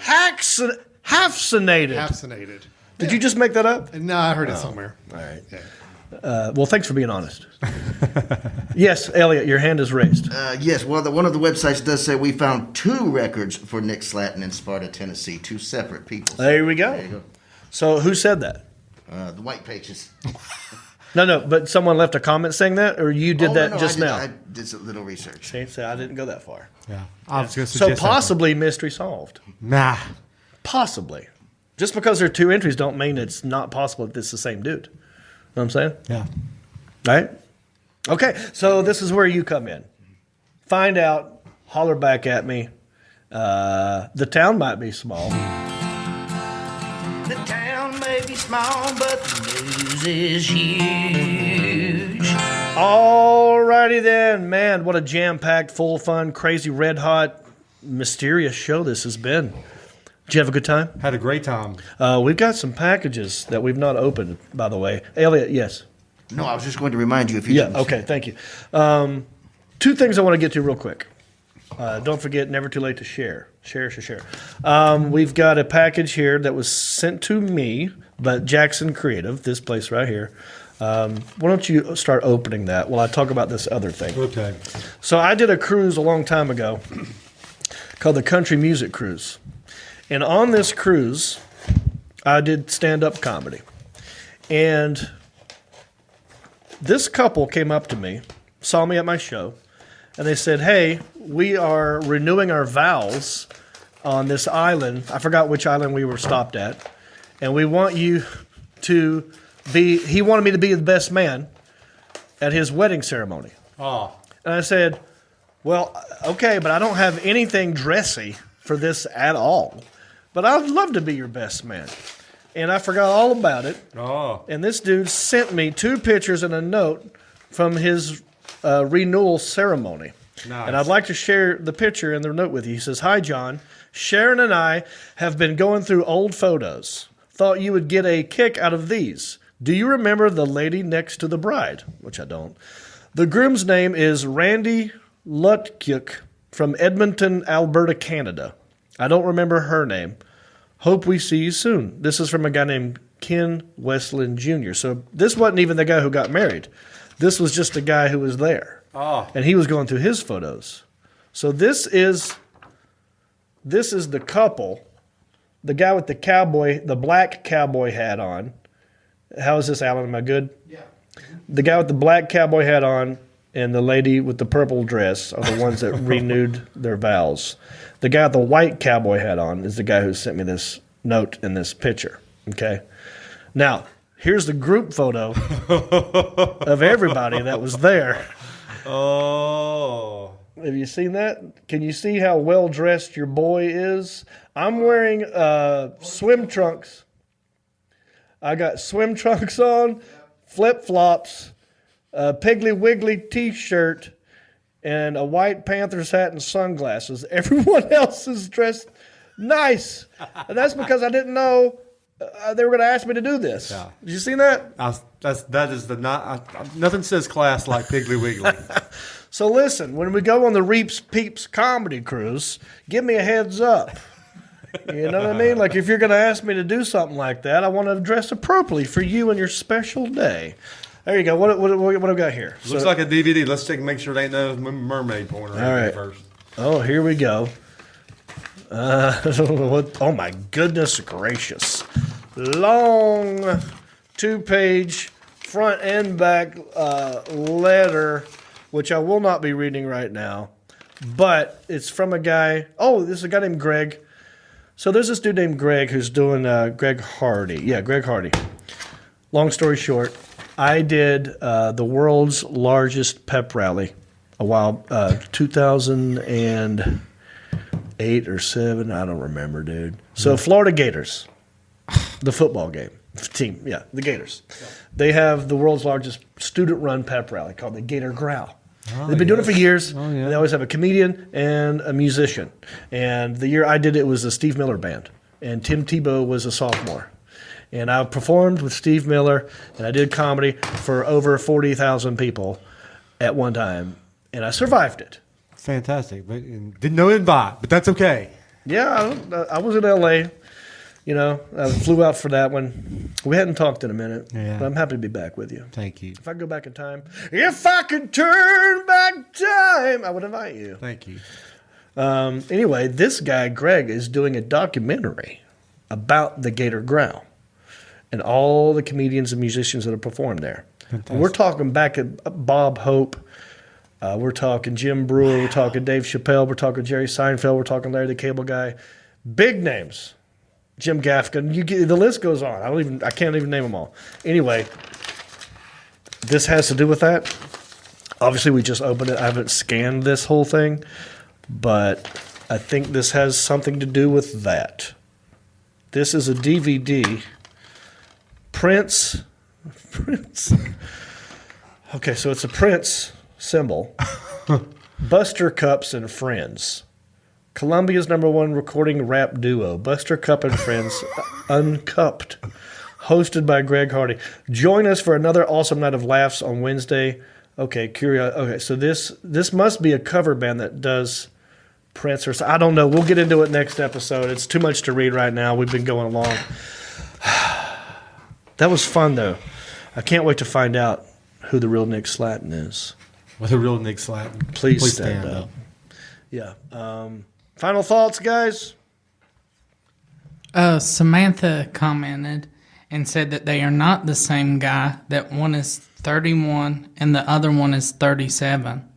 Half-vaccinated. Did you just make that up? No, I heard it somewhere. All right. Yeah. Well, thanks for being honest. Yes, Elliot, your hand is raised. Yes, well, one of the websites does say we found 2 records for Nick Slatton in Sparta, Tennessee, 2 separate people. There we go. There you go. So who said that? The white pages. No, but someone left a comment saying that, or you did that just now? I did some little research. See, I didn't go that far. Yeah. I was going to So suggest possibly mystery solved. Nah. Possibly. Just because there are 2 entries don't mean it's not possible that it's the same dude. Know what I'm saying? Yeah. Right? Okay, so this is where you come in. Find out, holler back at me. The town might be small. The town may be small, but the news is huge. Alrighty then. Man, what a jam-packed, full of fun, crazy, red-hot, mysterious show this has been. Did you have a good time? Had a great time. We've got some packages that we've not opened, by the way. Elliot, yes? No, I was just going to remind you if you didn't. Okay, thank you. 2 things I want to get to real quick. Don't forget, never too late to share. Share. We've got a package here that was sent to me by Jackson Creative, this place right here. Why don't you start opening that while I talk about this other thing? Okay. So I did a cruise a long time ago called the Country Music Cruise. And on this cruise, I did stand-up comedy. And this couple came up to me, saw me at my show, and they said, hey, we are renewing our vows on this island. I forgot which island we were stopped at. And we want you to be, he wanted me to be the best man at his wedding ceremony. Oh. And I said, well, okay, but I don't have anything dressy for this at all. But I'd love to be your best man. And I forgot all about it. Oh. And this dude sent me 2 pictures and a note from his renewal ceremony. Nice. And I'd like to share the picture and the note with you. He says, hi, John. Sharon and I have been going through old photos. Thought you would get a kick out of these. Do you remember the lady next to the bride? Which I don't. The groom's name is Randy Lutkyuk from Edmonton, Alberta, Canada. I don't remember her name. Hope we see you soon. This is from a guy named Ken Westland Jr. So this wasn't even the guy who got married. This was just a guy who was there. Oh. And he was going through his photos. So this is the couple. The guy with the black cowboy hat on. How is this, Alan? Am I good? Yeah. The guy with the black cowboy hat on and the lady with the purple dress are the ones that renewed their vows. The guy with the white cowboy hat on is the guy who sent me this note in this picture. Okay? Now, here's the group photo of everybody that was there. Oh. Have you seen that? Can you see how well dressed your boy is? I'm wearing swim trunks. I got swim trunks on, flip-flops, a Piggly Wiggly t-shirt, and a white Panthers hat and sunglasses. Everyone else is dressed nice. And that's because I didn't know they were going to ask me to do this. Yeah. Did you see that? Nothing says class like Piggly Wiggly. So listen, when we go on the Reeps Peeps comedy cruise, give me a heads up. You know what I mean? Like if you're going to ask me to do something like that, I want to dress appropriately for you and your special day. There you go. What have I got here? Looks like a DVD. Let's check and make sure there ain't no mermaid porn around all here right. first. Oh, here we go. Oh my goodness gracious. Long 2-page front and back letter, which I will not be reading right now. But it's from a guy. Oh, this is a guy named Greg. So there's this dude named Greg who's doing Greg Hardy. Yeah, Greg Hardy. Long story short, I did the world's largest pep rally a while, 2008 or 7. I don't remember, dude. So Florida Gators, the football team. Yeah, the Gators. They have the world's largest student-run pep rally called the Gator Growl. Oh, They've been doing it for years. Oh, yeah. They always have a comedian and a musician. And the year I did it was the Steve Miller Band. And Tim Tebow was a sophomore. And I performed with Steve Miller, and I did comedy for over 40,000 people at one time. And I survived it. Fantastic. But didn't know invite, but that's okay. Yeah, I was in L.A. You know, I flew out for that one. We hadn't talked in a minute, Yeah. but I'm happy to be back with you. Thank you. If I go back in time, if I could turn back time, I would invite you. Thank you. Anyway, this guy, Greg, is doing a documentary about the Gator Growl and all the comedians and musicians that have performed there. And we're talking back at Bob Hope. We're talking Jim Brewer. We're talking Dave Chappelle. We're talking Jerry Seinfeld. We're talking Larry the Cable Guy. Big names. Jim Gaffigan. The list goes on. I can't even name them all. Anyway, this has to do with that. Obviously, we just opened it. I haven't scanned this whole thing, but I think this has something to do with that. This is a DVD. Prince. Okay, so it's a Prince symbol. Buster Cups and Friends. Columbia's #1 recording rap duo, Buster Cup and Friends, Uncupped, hosted by Greg Hardy. Join us for another awesome night of laughs on Wednesday. Okay, Okay, so this must be a cover band that does Prince or I don't know. We'll get into it next episode. It's too much to read right now. We've been going along. That was fun, though. I can't wait to find out who the real Nick Slatton is. Well, the real Nick Slatton. Please stand up. Yeah. Final thoughts, guys? Samantha commented and said that they are not the same guy, that one is 31 and the other one is 37.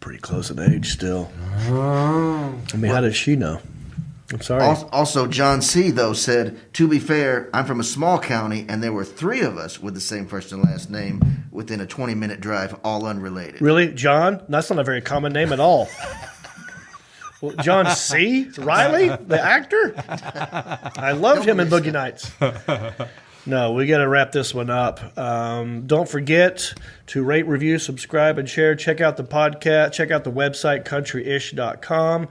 pretty close in age still. I mean, how does she know? I'm sorry. Also, John C., though, said, to be fair, I'm from a small county, and there were 3 of us with the same first and last name within a 20-minute drive, all unrelated. Really? John? That's not a very common name at all. Well, John C. Riley, the actor? I loved him in Boogie Nights. No, we got to wrap this one up. Don't forget to rate, review, subscribe, and share. Check out the podcast. Check out the website, countryish.com.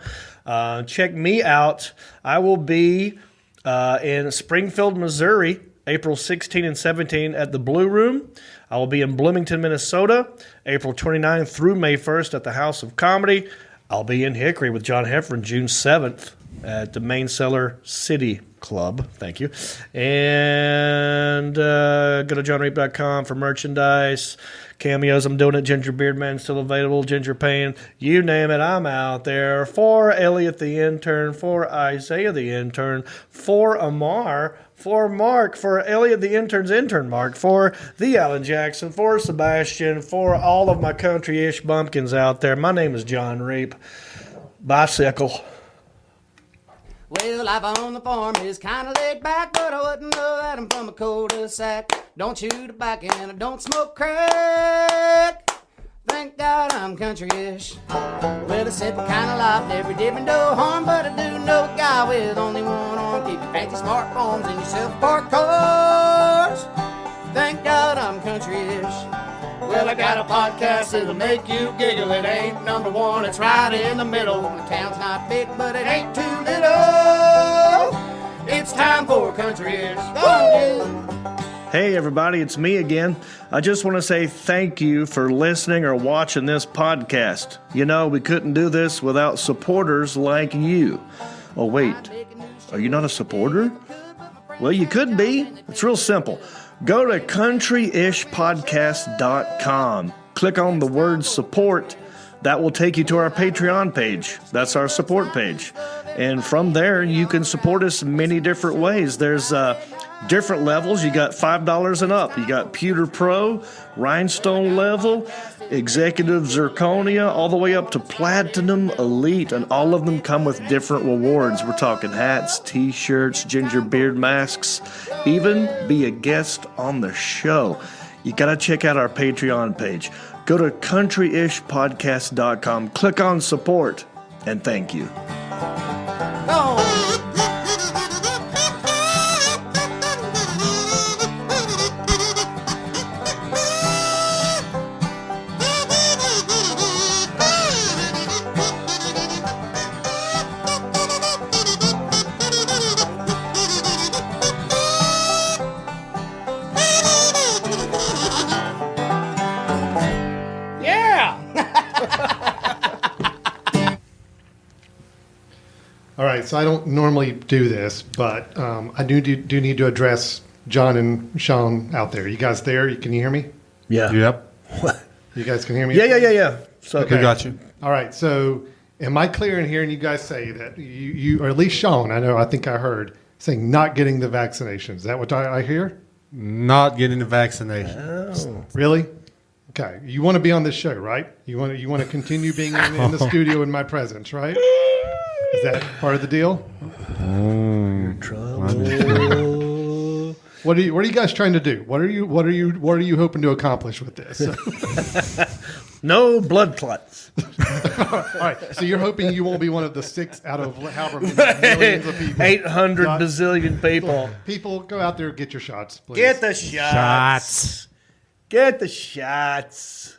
Check me out. I will be in Springfield, Missouri, April 16 and 17 at the Blue Room. I will be in Bloomington, Minnesota, April 29th through May 1st at the House of Comedy. I'll be in Hickory with John Heffron June 7th at the Main Cellar City Club. Thank you. And go to johnreap.com for merchandise. Cameos I'm doing at Ginger Beardman, still available. Ginger Payne, you name it, I'm out there. For Elliot the intern, for Isaiah the intern, for Amar, for Mark, for Elliot the intern's intern Mark, for the Alan Jackson, for Sebastian, for all of my country-ish bumpkins out there. My name is John Reap. Bicycle. Well, life on the farm is kind of laid back, but I wouldn't know that I'm from a cul-de-sac. Don't chew tobacco and I don't smoke crack. Thank God I'm country-ish. Well, it's simple kind of life, never did me no harm, but I do know a guy with only one arm. Keep your fancy smartphones and your self-parked cars. Thank God I'm country-ish. Well, I got a podcast that'll make you giggle. It ain't number one, it's right in the middle. The town's not big, but it ain't too little. It's time for country-ish. Go on, Hey everybody, it's me again. I just want to say thank you for listening or watching this podcast. You know, we couldn't do this without supporters like you. Oh wait, are you not a supporter? Well, you could be. It's real simple. Go to countryishpodcast.com. Click on the word support. That will take you to our Patreon page. That's our support page. And from there, you can support us many different ways. There's different levels. You got $5 and up. You got Pewter Pro, Rhinestone level, Executive Zirconia, all the way up to Platinum Elite. And all of them come with different rewards. We're talking hats, t-shirts, ginger beard masks, even be a guest on the show. You got to check out our Patreon page. Go to countryishpodcast.com, click on support, and thank you. All right, so I don't normally do this, but I do need to address John and Sean out there. You guys there? Can you hear me? Yeah. Yep. You guys can hear me? Yeah. So We got you. All right, so am I clear in hearing you guys say that you or at least Sean, I think I heard, saying not getting the vaccination. Is that what I hear? Not getting the vaccination. Oh. Really? Okay. You want to be on this show, right? You want to continue being in the studio in my presence, right? Is that part of the deal? What are you guys trying to do? What are you hoping to accomplish with this? No blood clots. All right. So you're hoping you won't be one of the 6 out of however many millions of people. 800 bazillion people. People, go out there and get your shots, please. Get the shots. Get the shots.